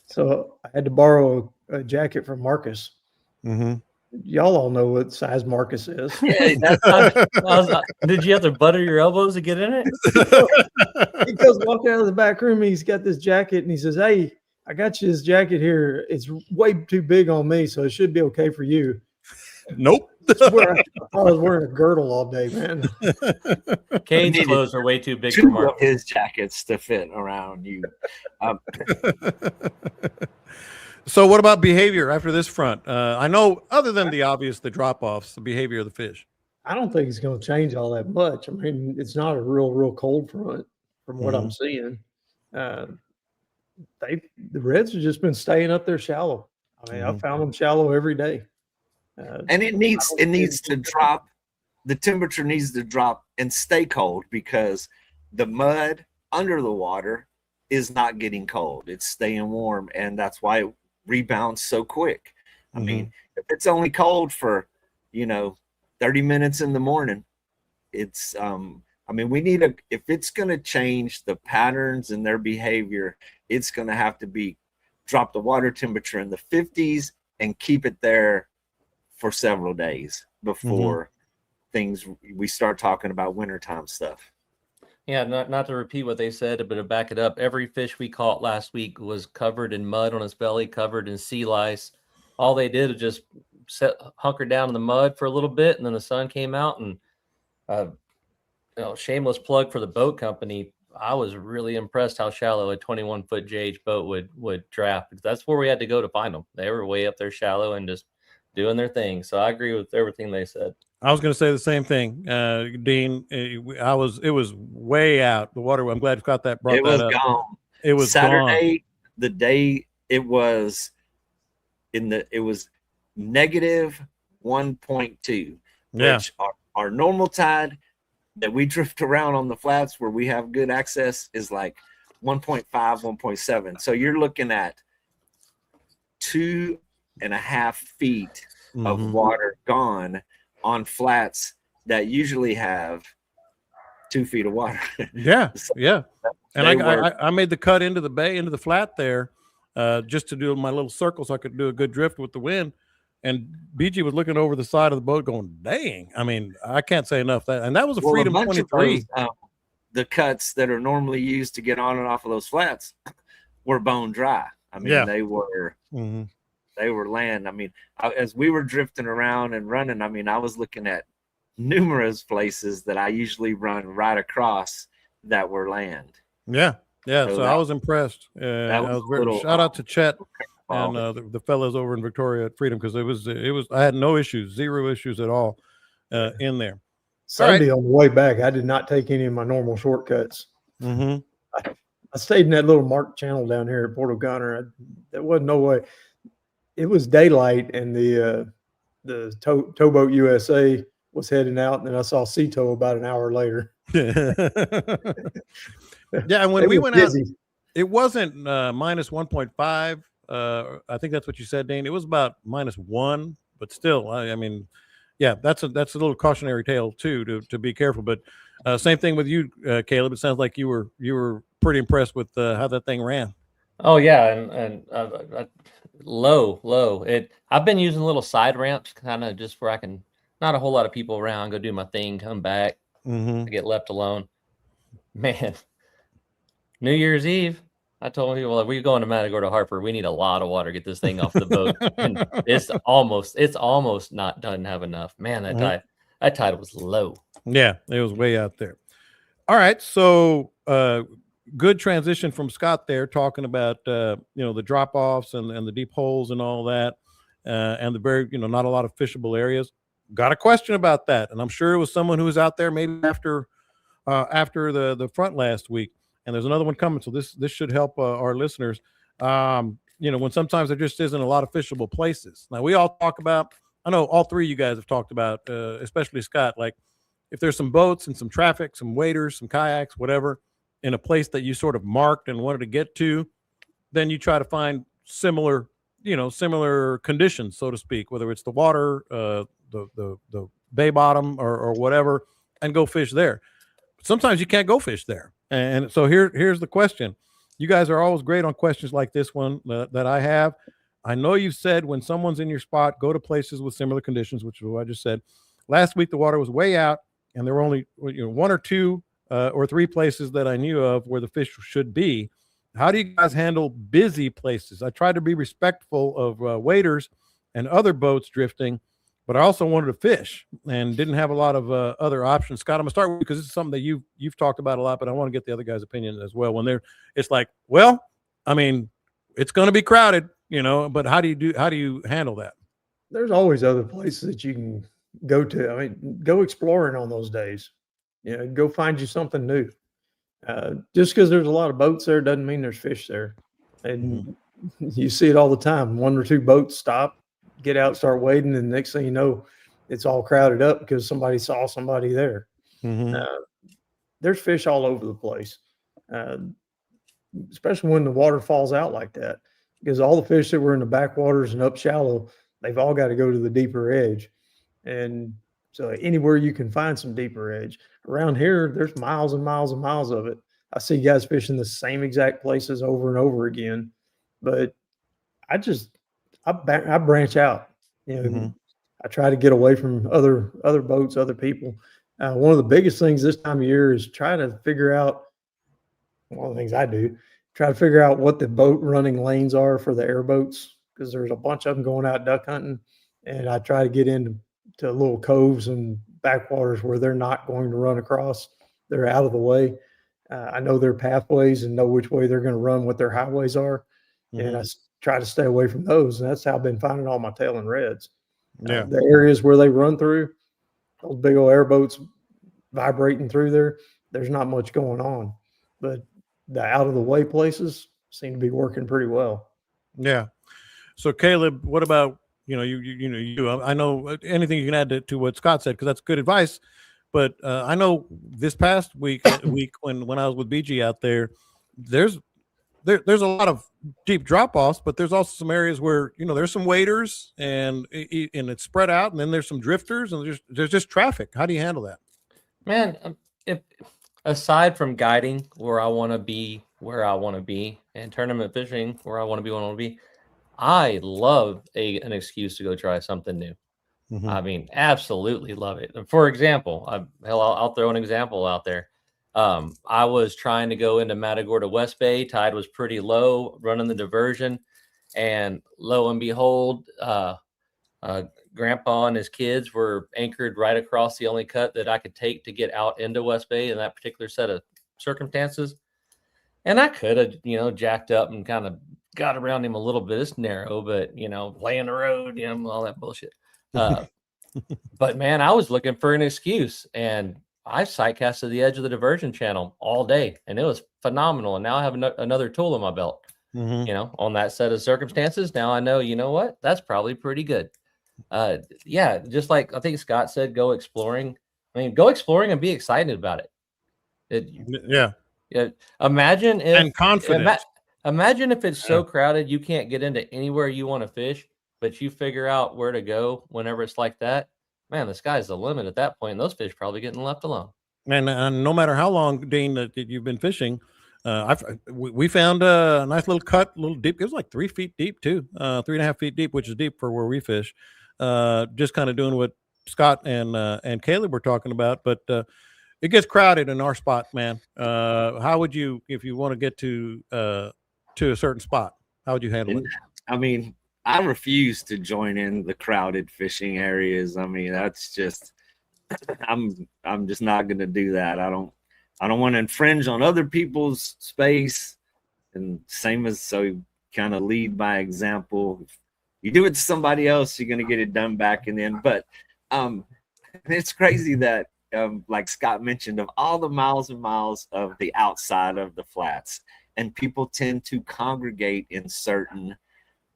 so I had to borrow a jacket from Marcus. Y'all all know what size Marcus is. Yeah, did you have to butter your elbows to get in it? He goes walking out of the back room. He's got this jacket, and he says, "Hey, I got you this jacket here. It's way too big on me, so it should be okay for you." Nope. I was wearing a girdle all day, man. Cade's clothes are way too big for Mark. His jackets to fit around you. So what about behavior after this front? I know other than the obvious, the drop-offs, the behavior of the fish. I don't think it's going to change all that much. I mean, it's not a real cold front from what I'm seeing. The reds have just been staying up there shallow. I mean, I found them shallow every day. And it needs to drop. The temperature needs to drop and stay cold because the mud under the water is not getting cold. It's staying warm, and that's why it rebounds so quick. I mean, if it's only cold for 30 minutes in the morning, it's we need if it's going to change the patterns and their behavior, it's going to have to be drop the water temperature in the 50s and keep it there for several days before we start talking about wintertime stuff. Yeah, not to repeat what they said, but to back it up, every fish we caught last week was covered in mud on its belly, covered in sea lice. All they did was just hunker down in the mud for a little bit, and then the sun came out. And shameless plug for the boat company. I was really impressed how shallow a 21-foot JH boat would draft, because that's where we had to go to find them. They were way up there shallow and just doing their thing. So I agree with everything they said. I was going to say the same thing, Dean. It was way out the water. I'm glad Scott brought It that was up. gone. It was Saturday, gone. the day it was negative 1.2, Yeah. which our normal tide that we drift around on the flats where we have good access is like 1.5, 1.7. So you're looking at 2.5 feet of Mhm. water gone on flats that usually have 2 feet of water. Yeah, So yeah. And they were- I made the cut into the bay, into the flat there, just to do my little circle so I could do a good drift with the wind. And BG was looking over the side of the boat going, dang. I mean, I can't say enough. And that was a well, Freedom bunch of 23. those, the cuts that are normally used to get on and off of those flats were bone dry. I mean, Yeah. they were Mhm. land. I mean, as we were drifting around and running, I mean, I was looking at numerous places that I usually run right across that were land. Yeah. Yeah. So So that- I was impressed. that was I was a very, little, shout out to Chet Wow. and the fellows over in Victoria at Freedom, because it was I had no issues, zero issues at all in there. Sunday on the way back, I did not take any of my normal shortcuts. Mm-hmm. I stayed in that little marked channel down here at Port O'Connor. There wasn't no way. It was daylight, and the towboat USA was heading out, and then I saw Sea Tow about an hour later. Yeah, and when They we were went busy. out, it wasn't minus 1.5. I think that's what you said, Dane. It was about -1, but still, I mean, yeah, that's a little cautionary tale too, to be careful. But same thing with you, Caleb. It sounds like you were pretty impressed with how that thing ran. Oh yeah, and low. I've been using little side ramps, kind of just where I can, not a whole lot of people around, go do my thing, come back, Mm-hmm. I get left alone. Man, New Year's Eve, I told people, like, we're going to Matagorda Harper. We need a lot of water to get this thing off the boat, and it's almost not doesn't have enough. Man, that tide was low. Yeah, it was way out there. All right, so good transition from Scott there, talking about the drop offs and the deep holes and all that, and the very not a lot of fishable areas. Got a question about that, and I'm sure it was someone who was out there maybe after the front last week, and there's another one coming. So this should help our listeners. When sometimes there just isn't a lot of fishable places. Now we all talk about. I know all three of you guys have talked about, especially Scott, like, if there's some boats and some traffic, some waders, some kayaks, whatever, in a place that you sort of marked and wanted to get to, then you try to find similar conditions, so to speak, whether it's the water, the bay bottom or whatever, and go fish there. Sometimes you can't go fish there. And so here's the question. You guys are always great on questions like this one that I have. I know you've said when someone's in your spot, go to places with similar conditions, which is what I just said. Last week, the water was way out, and there were only one or two or three places that I knew of where the fish should be. How do you guys handle busy places? I tried to be respectful of waders and other boats drifting, but I also wanted to fish and didn't have a lot of other options. Scott, I'm gonna start with you because this is something that you've talked about a lot, but I want to get the other guys' opinion as well. It's like, well, I mean, it's going to be crowded, but how do you handle that? There's always other places that you can go to. I mean, go exploring on those days. Go find you something new. Just because there's a lot of boats there doesn't mean there's fish there. And you see it all the time. One or two boats stop, get out, start wading, and next thing you know, it's all crowded up because somebody saw somebody there. Mm-hmm. There's fish all over the place, especially when the water falls out like that, because all the fish that were in the backwaters and up shallow, they've all got to go to the deeper edge. And so anywhere you can find some deeper edge around here, there's miles and miles and miles of it. I see guys fishing the same exact places over and over again, but I branch out. I try to get away from other boats, other people. One of the biggest things this time of year is try to figure out. One of the things I do, try to figure out what the boat running lanes are for the airboats, because there's a bunch of them going out duck hunting, and I try to get into little coves and backwaters where they're not going to run across. They're out of the way. I know their pathways and know which way they're going to run, what their highways are, and I try to stay away from those. And that's how I've been finding all my tail and reds. Yeah. The areas where they run through, those big old airboats vibrating through there, there's not much going on. But the out of the way places seem to be working pretty well. Yeah. So Caleb, what about, I know anything you can add to what Scott said, because that's good advice. But I know this past week when I was with BG out there, there's a lot of deep drop offs, but there's also some areas where there's some waders and it's spread out, and then there's some drifters, and there's just traffic. How do you handle that? Man, if aside from guiding where I want to be, and tournament fishing where I want to be, I love an excuse to go try something new. I mean, absolutely love it. For example, I'll throw an example out there. I was trying to go into Matagorda West Bay. Tide was pretty low, running the diversion, and lo and behold, Grandpa and his kids were anchored right across the only cut that I could take to get out into West Bay in that particular set of circumstances. And I could have, jacked up and kind of got around him a little bit. It's narrow, but laying the road, all that bullshit. But man, I was looking for an excuse, and I sight casted the edge of the diversion channel all day, and it was phenomenal. And now I have another tool in my belt, on that set of circumstances. Now I know, what, that's probably pretty good. Yeah, just like I think Scott said, go exploring. I mean, go exploring and be excited about it. Yeah. Imagine if and confidence. Imagine if it's so crowded you can't get into anywhere you want to fish, but you figure out where to go whenever it's like that. Man, the sky's the limit at that point. And those fish probably getting left alone. And no matter how long, Dean, that you've been fishing, we found a nice little cut, a little deep. It was like 3 feet deep too, 3.5 feet deep, which is deep for where we fish. Just kind of doing what Scott and Caleb were talking about, but it gets crowded in our spot, man. How would you, if you want to get to a certain spot, how would you handle it? I mean, I refuse to join in the crowded fishing areas. I mean, that's just, I'm just not going to do that. I don't want to infringe on other people's space. And same as, so you kind of lead by example. If you do it to somebody else, you're going to get it done back in the end. But it's crazy that, like Scott mentioned, of all the miles and miles of the outside of the flats, and people tend to congregate in certain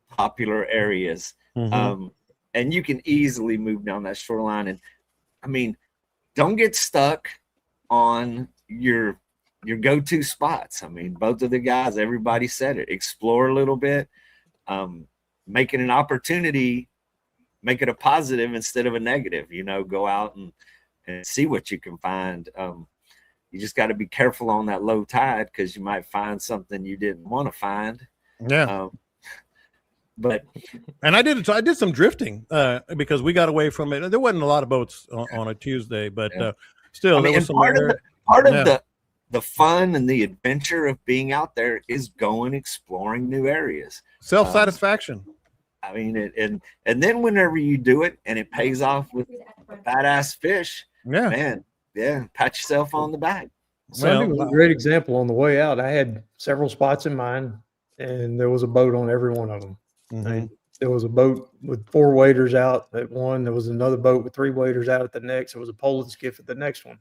popular areas. And you can easily move down that shoreline. And I mean, don't get stuck on your go-to spots. I mean, both of the guys, everybody said it, explore a little bit, make it an opportunity, make it a positive instead of a negative, go out and see what you can find. You just got to be careful on that low tide, because you might find something you didn't want to find. Yeah. But and I did some drifting because we got away from it. There wasn't a lot of boats on a Tuesday, but still, there was some part of the fun and the adventure of being out there is going exploring new areas. Self-satisfaction. I mean, and then whenever you do it and it pays off with a badass fish, man, pat yourself on the back. Sunday was a great example. On the way out, I had several spots in mind, and there was a boat on every one of them. There was a boat with 4 waders out at one. There was another boat with 3 waders out at the next. There was a pole and skiff at the next one.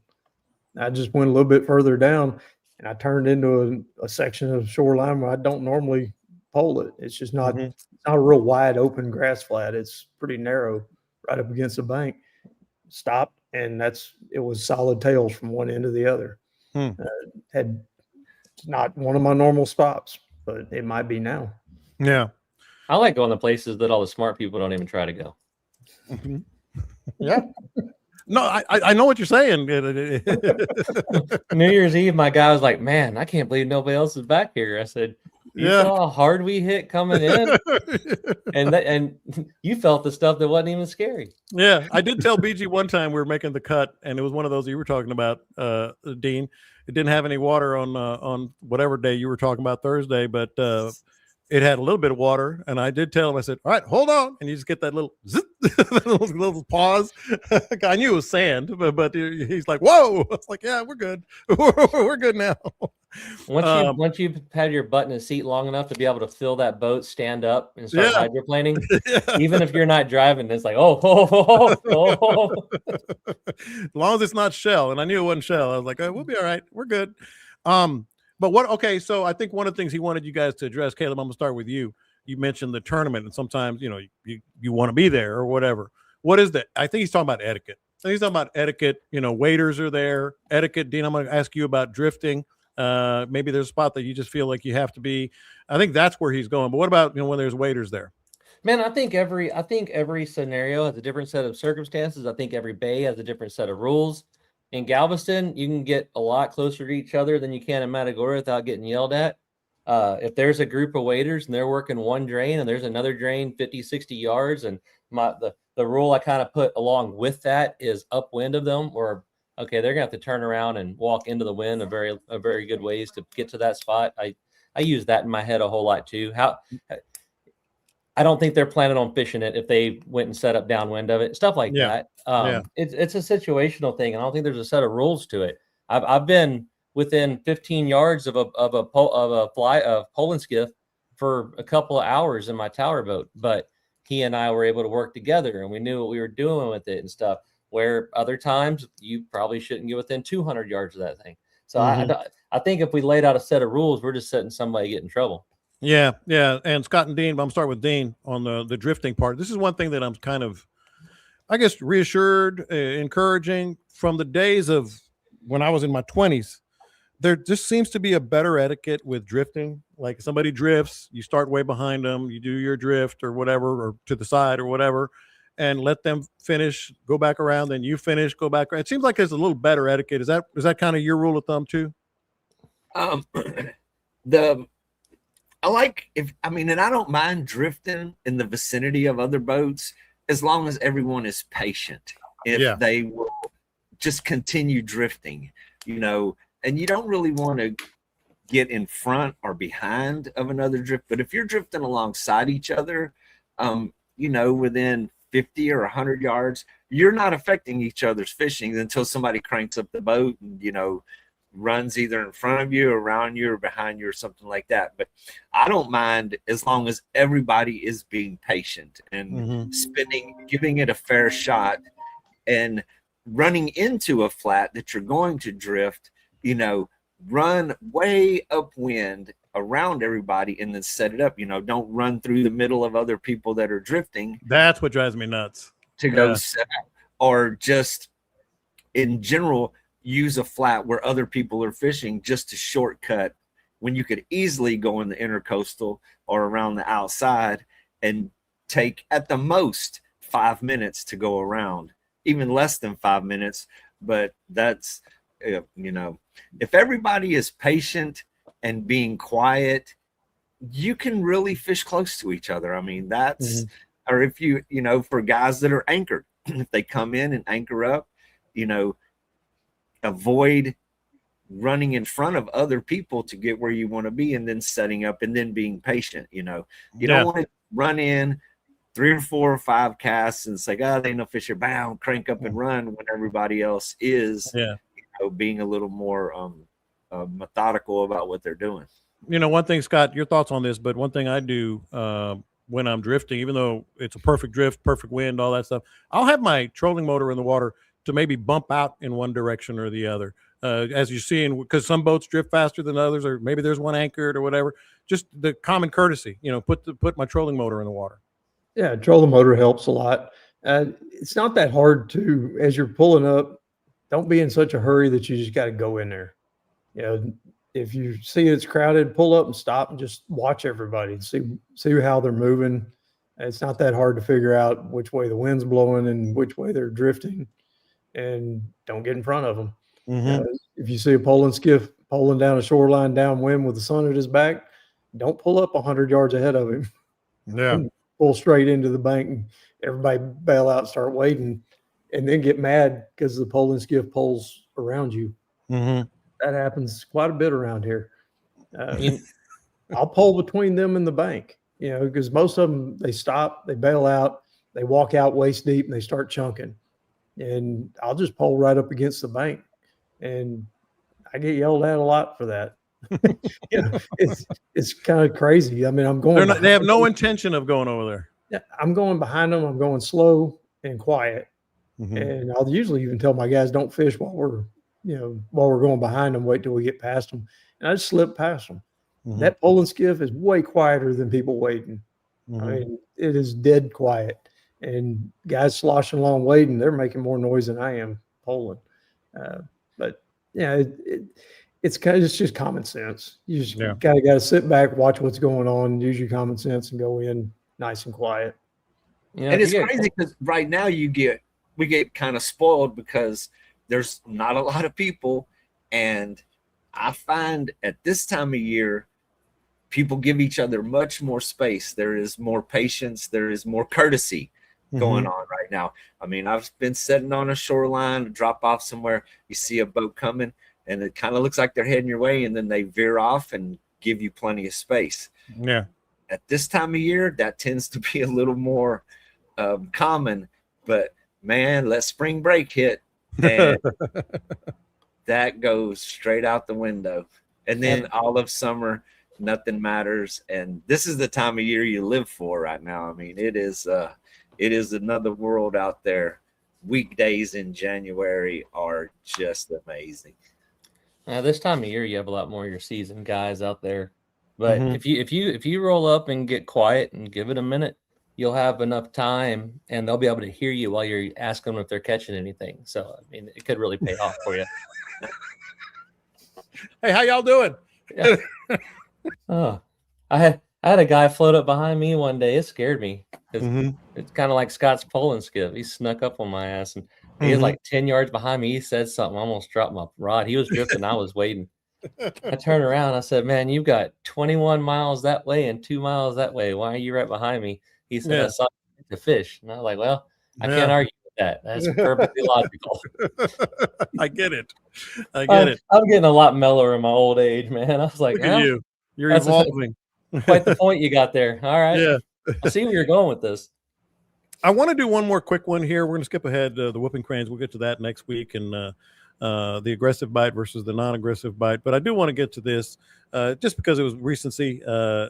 I just went a little bit further down, and I turned into a section of shoreline where I don't normally pole it. It's just not, it's not a real wide open grass flat. It's pretty narrow right up against the bank. Stopped, and it was solid tails from one end to the other. It's not one of my normal stops, but it might be now. Yeah. I like going to places that all the smart people don't even try to go. Yeah. No, I know what you're saying. New Year's Eve, my guy was like, "Man, I can't believe nobody else is back here." I said, "You saw how hard we hit coming in, and you felt the stuff that wasn't even scary." Yeah, I did tell BG one time we were making the cut, and it was one of those you were talking about, Dean. It didn't have any water on whatever day you were talking about, Thursday, but it had a little bit of water, and I did tell him, I said, all right, hold on. And you just get that little zip, little pause. I knew it was sand, but he's like, whoa. I was like, yeah, we're good. We're good now. Once you've had your butt in a seat long enough to be able to feel that boat stand up and start hydroplaning, even if you're not driving, it's like, oh. As long as it's not Shell, and I knew it wasn't Shell, I was like, oh, we'll be all right. We're good. Okay, so I think one of the things he wanted you guys to address, Caleb, I'm gonna start with you. You mentioned the tournament, and sometimes you want to be there or whatever. What is that? I think he's talking about etiquette. He's talking about etiquette. Waiters are there. Etiquette. Dean, I'm going to ask you about drifting. Maybe there's a spot that you just feel like you have to be. I think that's where he's going. But what about when there's waiters there? Man, I think every scenario has a different set of circumstances. I think every bay has a different set of rules. In Galveston, you can get a lot closer to each other than you can in Matagorda without getting yelled at. If there's a group of waiters and they're working one drain and there's another drain 50, 60 yards, and the rule I kind of put along with that is upwind of them, or okay, they're gonna have to turn around and walk into the wind a very good ways to get to that spot. I use that in my head a whole lot too. I don't think they're planning on fishing it if they went and set up downwind of it, stuff like that. It's a situational thing, and I don't think there's a set of rules to it. I've been within 15 yards of a poling skiff for a couple of hours in my tower boat, but he and I were able to work together, and we knew what we were doing with it and stuff. Where other times you probably shouldn't get within 200 yards of that thing. So I think if we laid out a set of rules, we're just setting somebody to get in trouble. Yeah. And Scott and Dean, but I'm starting with Dean on the drifting part. This is one thing that I'm kind of, I guess, reassured, encouraging from the days of when I was in my 20s. There just seems to be a better etiquette with drifting. Like if somebody drifts, you start way behind them, you do your drift or whatever, or to the side or whatever, and let them finish, go back around, then you finish, go back around. It seems like there's a little better etiquette. Is that kind of your rule of thumb too? And I don't mind drifting in the vicinity of other boats as long as everyone is patient. If they will just continue drifting, and you don't really want to get in front or behind of another drift. But if you're drifting alongside each other, within 50 or 100 yards, you're not affecting each other's fishing until somebody cranks up the boat and, runs either in front of you, around you, or behind you, or something like that. But I don't mind as long as everybody is being patient and giving it a fair shot, and running into a flat that you're going to drift, run way upwind around everybody and then set it up. Don't run through the middle of other people that are drifting. That's what drives me nuts. To go set up, or just in general, use a flat where other people are fishing just to shortcut when you could easily go in the intercoastal or around the outside and take at the most 5 minutes to go around, even less than 5 minutes. But that's, if everybody is patient and being quiet, you can really fish close to each other. I mean, that's, or if for guys that are anchored, if they come in and anchor up, avoid running in front of other people to get where you want to be, and then setting up and then being patient. You don't want to run in 3 or 4 or 5 casts and say, they ain't no fisher, bound, crank up and run, when everybody else is being a little more methodical about what they're doing. One thing, Scott, your thoughts on this, but one thing I do when I'm drifting, even though it's a perfect drift, perfect wind, all that stuff, I'll have my trolling motor in the water to maybe bump out in one direction or the other. As you're seeing, because some boats drift faster than others, or maybe there's one anchored or whatever, just the common courtesy, put my trolling motor in the water. Yeah, trolling motor helps a lot. It's not that hard to, as you're pulling up, don't be in such a hurry that you just got to go in there. If you see it's crowded, pull up and stop and just watch everybody and see how they're moving. It's not that hard to figure out which way the wind's blowing and which way they're drifting, and don't get in front of them. If you see a poling skiff poling down a shoreline downwind with the sun at his back, don't pull up 100 yards ahead of him. Yeah. Pull straight into the bank and everybody bail out, start waiting, and then get mad because the poling skiff pulls around you. That happens quite a bit around here. I'll pull between them and the bank, because most of them, they stop, they bail out, they walk out waist deep and they start chunking. And I'll just pull right up against the bank. And I get yelled at a lot for that. It's kind of crazy. I mean, I'm going. They have no intention of going over there. Yeah, I'm going behind them. I'm going slow and quiet. Mm-hmm. And I'll usually even tell my guys, don't fish while we're going behind them. Wait till we get past them. And I just slip past them. Mm-hmm. That pulling skiff is way quieter than people wading. Mm-hmm. I mean, it is dead quiet. And guys sloshing along wading, they're making more noise than I am pulling. But yeah, it's just common sense. You just got to sit back, watch what's going on, use your common sense, and go in nice and quiet. And it's crazy because right now we get kind of spoiled because there's not a lot of people, and I find at this time of year people give each other much more space. There is more patience. There is more courtesy going on right now. I mean, I've been sitting on a shoreline, drop off somewhere, you see a boat coming, and it kind of looks like they're heading your way, and then they veer off and give you plenty of space. Yeah. At this time of year, that tends to be a little more common, but man, let spring break hit, and that goes straight out the window. And then all of summer, nothing matters. And this is the time of year you live for right now. I mean, it is another world out there. Weekdays in January are just amazing. This time of year, you have a lot more of your seasoned guys out there. But if you roll up and get quiet and give it a minute, you'll have enough time, and they'll be able to hear you while you're asking them if they're catching anything. So, I mean, it could really pay off for you. Hey, how y'all doing? Yeah. I had a guy float up behind me one day. It scared me. It's kind of like Scott's pulling skiff. He snuck up on my ass, and he was like 10 yards behind me. He said something. I almost dropped my rod. He was drifting. I was waiting. I turned around. I said, man, you've got 21 miles that way and 2 miles that way. Why are you right behind me? He said, I saw the fish. And I was like, well, I can't argue with that. That's perfectly logical. I get it. I get it. I'm getting a lot mellower in my old age, man. I was like, look at you. You're evolving. Quite the point you got there. All right. Yeah. I see where you're going with this. I want to do one more quick one here. We're going to skip ahead the whooping cranes. We'll get to that next week, and the aggressive bite versus the non-aggressive bite. But I do want to get to this just because it was recency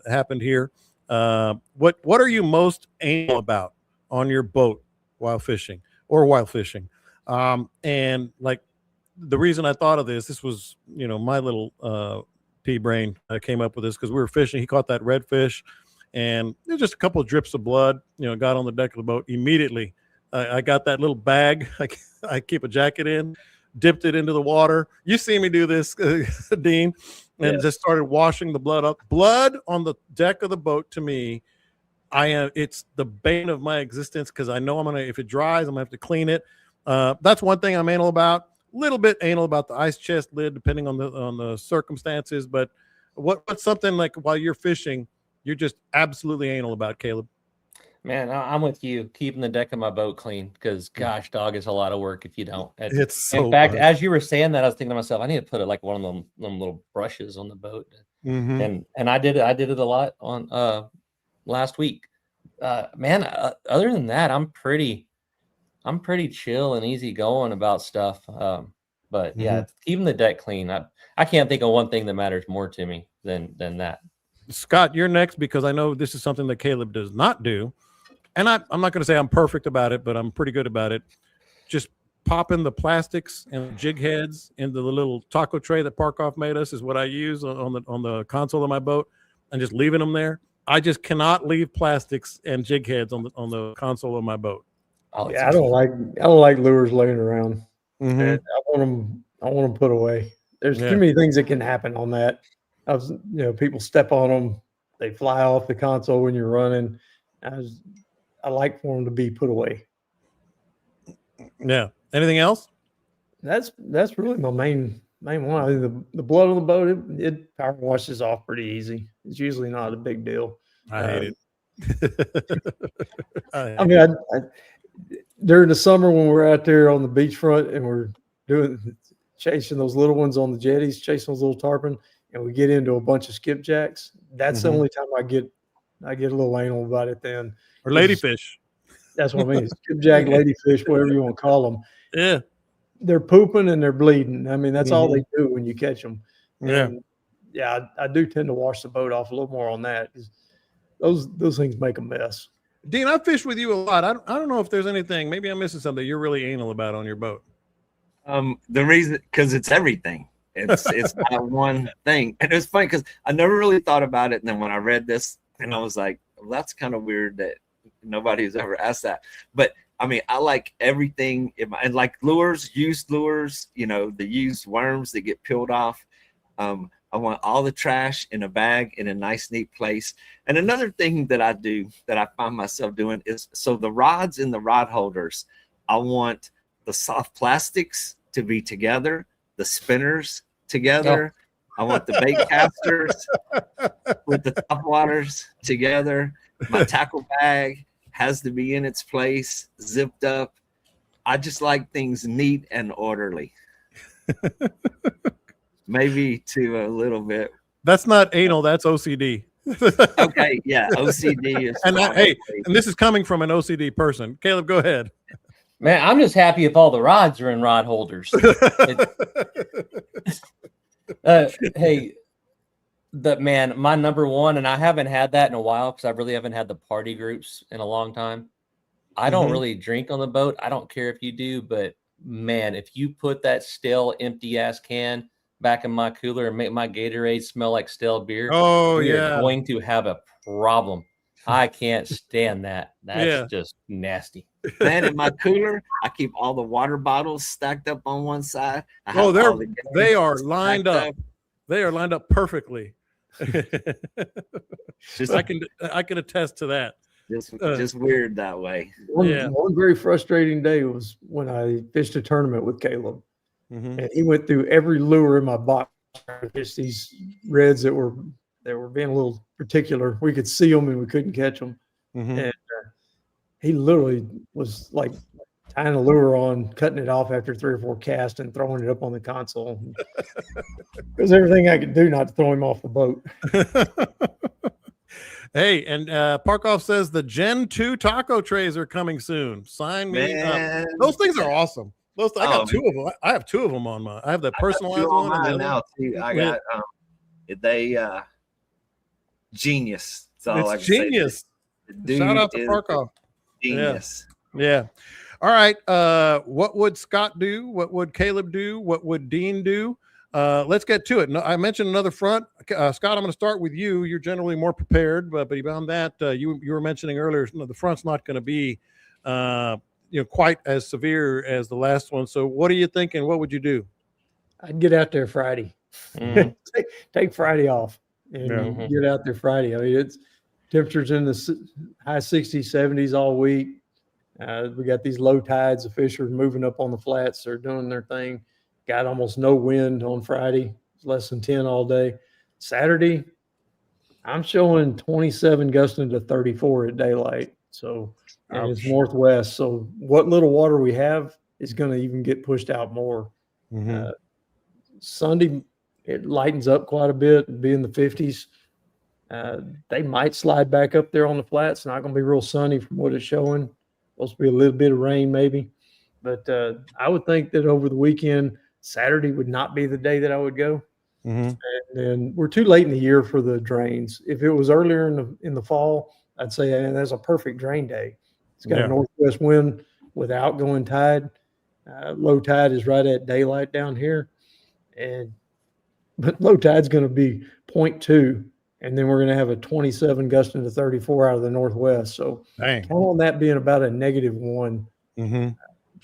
happened here. What are you most anal about on your boat while fishing? And like the reason I thought of this was, my little pea brain came up with this because we were fishing. He caught that redfish, and there's just a couple of drips of blood, got on the deck of the boat. Immediately, I got that little bag I keep a jacket in, dipped it into the water. You see me do this, Dean, and just started washing the blood up. Blood on the deck of the boat, to me, it's the bane of my existence because I know if it dries, I'm gonna have to clean it. That's one thing I'm anal about. A little bit anal about the ice chest lid, depending on the circumstances. But what's something like while you're fishing, you're just absolutely anal about, Caleb? Man, I'm with you. Keeping the deck of my boat clean because, gosh, dog, it's a lot of work if you don't. It's so in fact, hard. As you were saying that, I was thinking to myself, I need to put it like one of them little brushes on the boat. And I did it. I did it a lot on last week. Man, other than that, I'm pretty chill and easy going about stuff. But yeah, keeping the deck clean. I can't think of one thing that matters more to me than that. Scott, you're next because I know this is something that Caleb does not do. And I'm not going to say I'm perfect about it, but I'm pretty good about it. Just popping the plastics and jig heads into the little taco tray that Parkoff made us is what I use on the console of my boat, and just leaving them there. I just cannot leave plastics and jig heads on the console of my boat. Yeah, I don't like lures laying around. Mm-hmm. I want them put away. There's too many things that can happen on that. People step on them, they fly off the console when you're running. I like for them to be put away. Yeah. Anything else? That's really my main one. I think the blood on the boat, it power washes off pretty easy. It's usually not a big deal. I hate it. I mean, during the summer when we're out there on the beachfront and we're chasing those little ones on the jetties, chasing those little tarpon, and we get into a bunch of skipjacks, that's the Mhm. only time I get a little anal about it then. Or ladyfish. That's what I mean. Skipjack, ladyfish, whatever you want to call them. Yeah. They're pooping and they're bleeding. I mean, that's all they do when you catch them. Yeah. And yeah, I do tend to wash the boat off a little more on that, because those things make a mess. Dean, I've fished with you a lot. I don't know if there's anything, maybe I'm missing something you're really anal about on your boat. The reason, because it's everything. It's not one thing. And it's funny because I never really thought about it. And then when I read this, and I was like, well, that's kind of weird that nobody's ever asked that. But I mean, I like everything and like lures, used lures, you know, the used worms that get peeled off. I want all the trash in a bag in a nice, neat place. And another thing that I do that I find myself doing is, so the rods and the rod holders, I want the soft plastics to be together, the spinners together. I want the bait casters with the top waters together. My tackle bag has to be in its place, zipped up. I just like things neat and orderly. Maybe to a little bit. That's not anal, that's OCD. Okay, yeah, OCD is. And and this is coming from an OCD person. Caleb, go ahead. Man, I'm just happy if all the rods are in rod holders. Hey, my number one, and I haven't had that in a while because I really haven't had the party groups in a long time. I don't really drink on the boat. I don't care if you do, but man, if you put that stale, empty ass can back in my cooler and make my Gatorade smell like stale beer, you're going to have a problem. I can't stand that. That's just nasty. Man, in my cooler, I keep all the water bottles stacked up on one side. They are lined up. They are lined up perfectly. I can attest to that. Just weird that way. One very frustrating day was when I fished a tournament with Caleb, and he went through every lure in my box. Just these reds that were being a little particular. We could see them and we couldn't catch them. And he literally was like tying a lure on, cutting it off after 3 or 4 casts and throwing it up on the console. It was everything I could do not to throw him off the boat. Hey, and Parkoff says the Gen 2 taco trays are coming soon. Sign me up. Those things are awesome. I got 2 of them. I have 2 of them on mine. I have the personalized one. Now too. I got genius. It's genius. Shout out to Parkoff. Genius. Yeah. All right. What would Scott do? What would Caleb do? What would Dean do? Let's get to it. No, I mentioned another front. Scott, I'm going to start with you. You're generally more prepared, but beyond that, you were mentioning earlier, the front's not going to be quite as severe as the last one. So what are you thinking? What would you do? I'd get out there Friday. Take Friday off and get out there Friday. I mean, it's temperatures in the high 60s, 70s all week. We got these low tides. The fish are moving up on the flats. They're doing their thing. Got almost no wind on Friday. It's less than 10 all day. Saturday, I'm showing 27 gusting to 34 at daylight. So, and it's northwest. So what little water we have is going to even get pushed out more. Sunday, it lightens up quite a bit and be in the 50s. They might slide back up there on the flats. Not going to be real sunny from what it's showing. Supposed to be a little bit of rain maybe. But I would think that over the weekend, Saturday would not be the day that I would go. And then we're too late in the year for the drains. If it was earlier in the fall, I'd say that's a perfect drain day. It's got a northwest wind with outgoing tide. Low tide is right at daylight down here. But low tide's going to be 0.2. And then we're going to have a 27 gusting to 34 out of the northwest. So count on that being about a -1,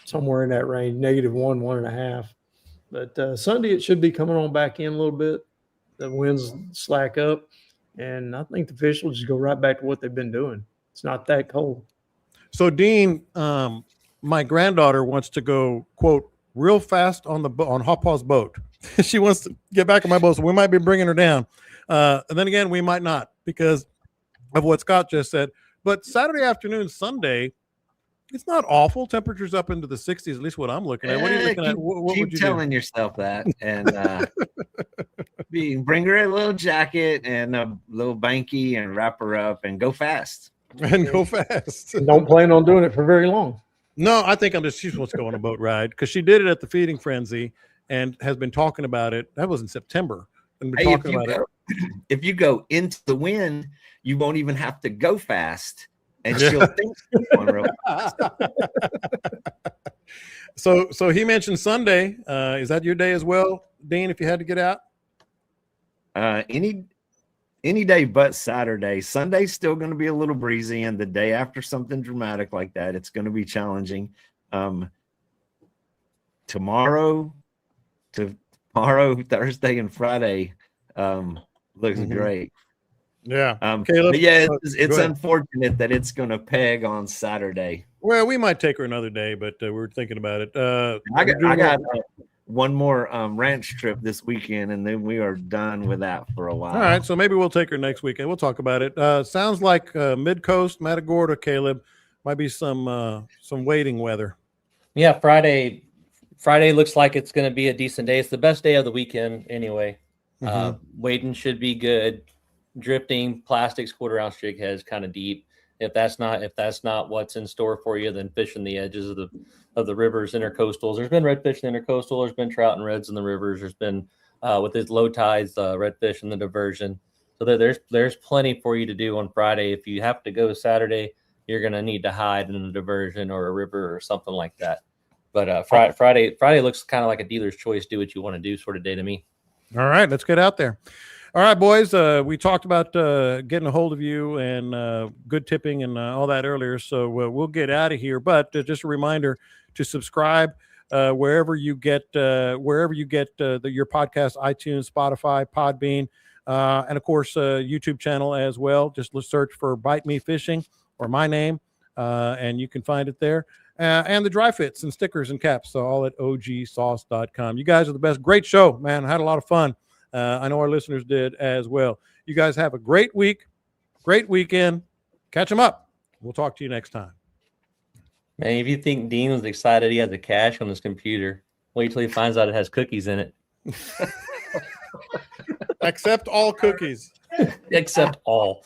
somewhere in that range, -1, 1.5. But Sunday, it should be coming on back in a little bit. The winds slack up. And I think the fish will just go right back to what they've been doing. It's not that cold. So, Dean, my granddaughter wants to go, quote, real fast on Hawpaw's boat. She wants to get back on my boat, so we might be bringing her down. And then again, we might not because of what Scott just said. But Saturday afternoon, Sunday, it's not awful. Temperatures up into the 60s, at least what I'm looking at. What are you looking at? What keep would you telling yourself that. And bring her a little jacket and a little banky and wrap her up and go fast. And go fast. Don't plan on doing it for very long. No, I think she wants to go on a boat ride because she did it at the Feeding Frenzy and has been talking about it. That was in September. And been Hey, talking about it. if you go into the wind, you won't even have to go fast, and she'll think you're going real fast. So he mentioned Sunday. Is that your day as well, Dean? If you had to get out, Any day but Saturday. Sunday's still going to be a little breezy, and the day after something dramatic like that, it's going to be challenging. Tomorrow, Thursday, and Friday looks great. yeah. Caleb, but yeah, it's unfortunate that it's going to peg on Saturday. Well, we might take her another day, but we're thinking about it. I got one more ranch trip this weekend, and then we are done with that for a while. All right, so maybe we'll take her next weekend. We'll talk about it. Sounds like mid-coast, Matagorda, Caleb, might be some waiting weather. Yeah, Friday looks like it's going to be a decent day. It's the best day of the weekend anyway. Wading should be good. Drifting, plastics, quarter-ounce jig heads, kind of deep. If that's not what's in store for you, then fishing the edges of the rivers, intercoastals. There's been redfish in the intercoastal. There's been trout and reds in the rivers. There's been with these low tides, redfish in the diversion. So there's plenty for you to do on Friday. If you have to go Saturday, you're going to need to hide in a diversion or a river or something like that. But Friday looks kind of like a dealer's choice. Do what you want to do sort of day to me. All right, let's get out there. All right, boys, we talked about getting a hold of you and good tipping and all that earlier, so we'll get out of here. But just a reminder to subscribe wherever you get your podcast, iTunes, Spotify, Podbean, and, of course, YouTube channel as well. Just search for Bite Me Fishing or my name, and you can find it there. And the dry fits and stickers and caps, so all at ogsauce.com. You guys are the best. Great show, man. I had a lot of fun. I know our listeners did as well. You guys have a great week, great weekend. Catch them up. We'll talk to you next time. Man, if you think Dean was excited he has a cache on his computer, wait till he finds out it has cookies in it. Accept all cookies. Except all.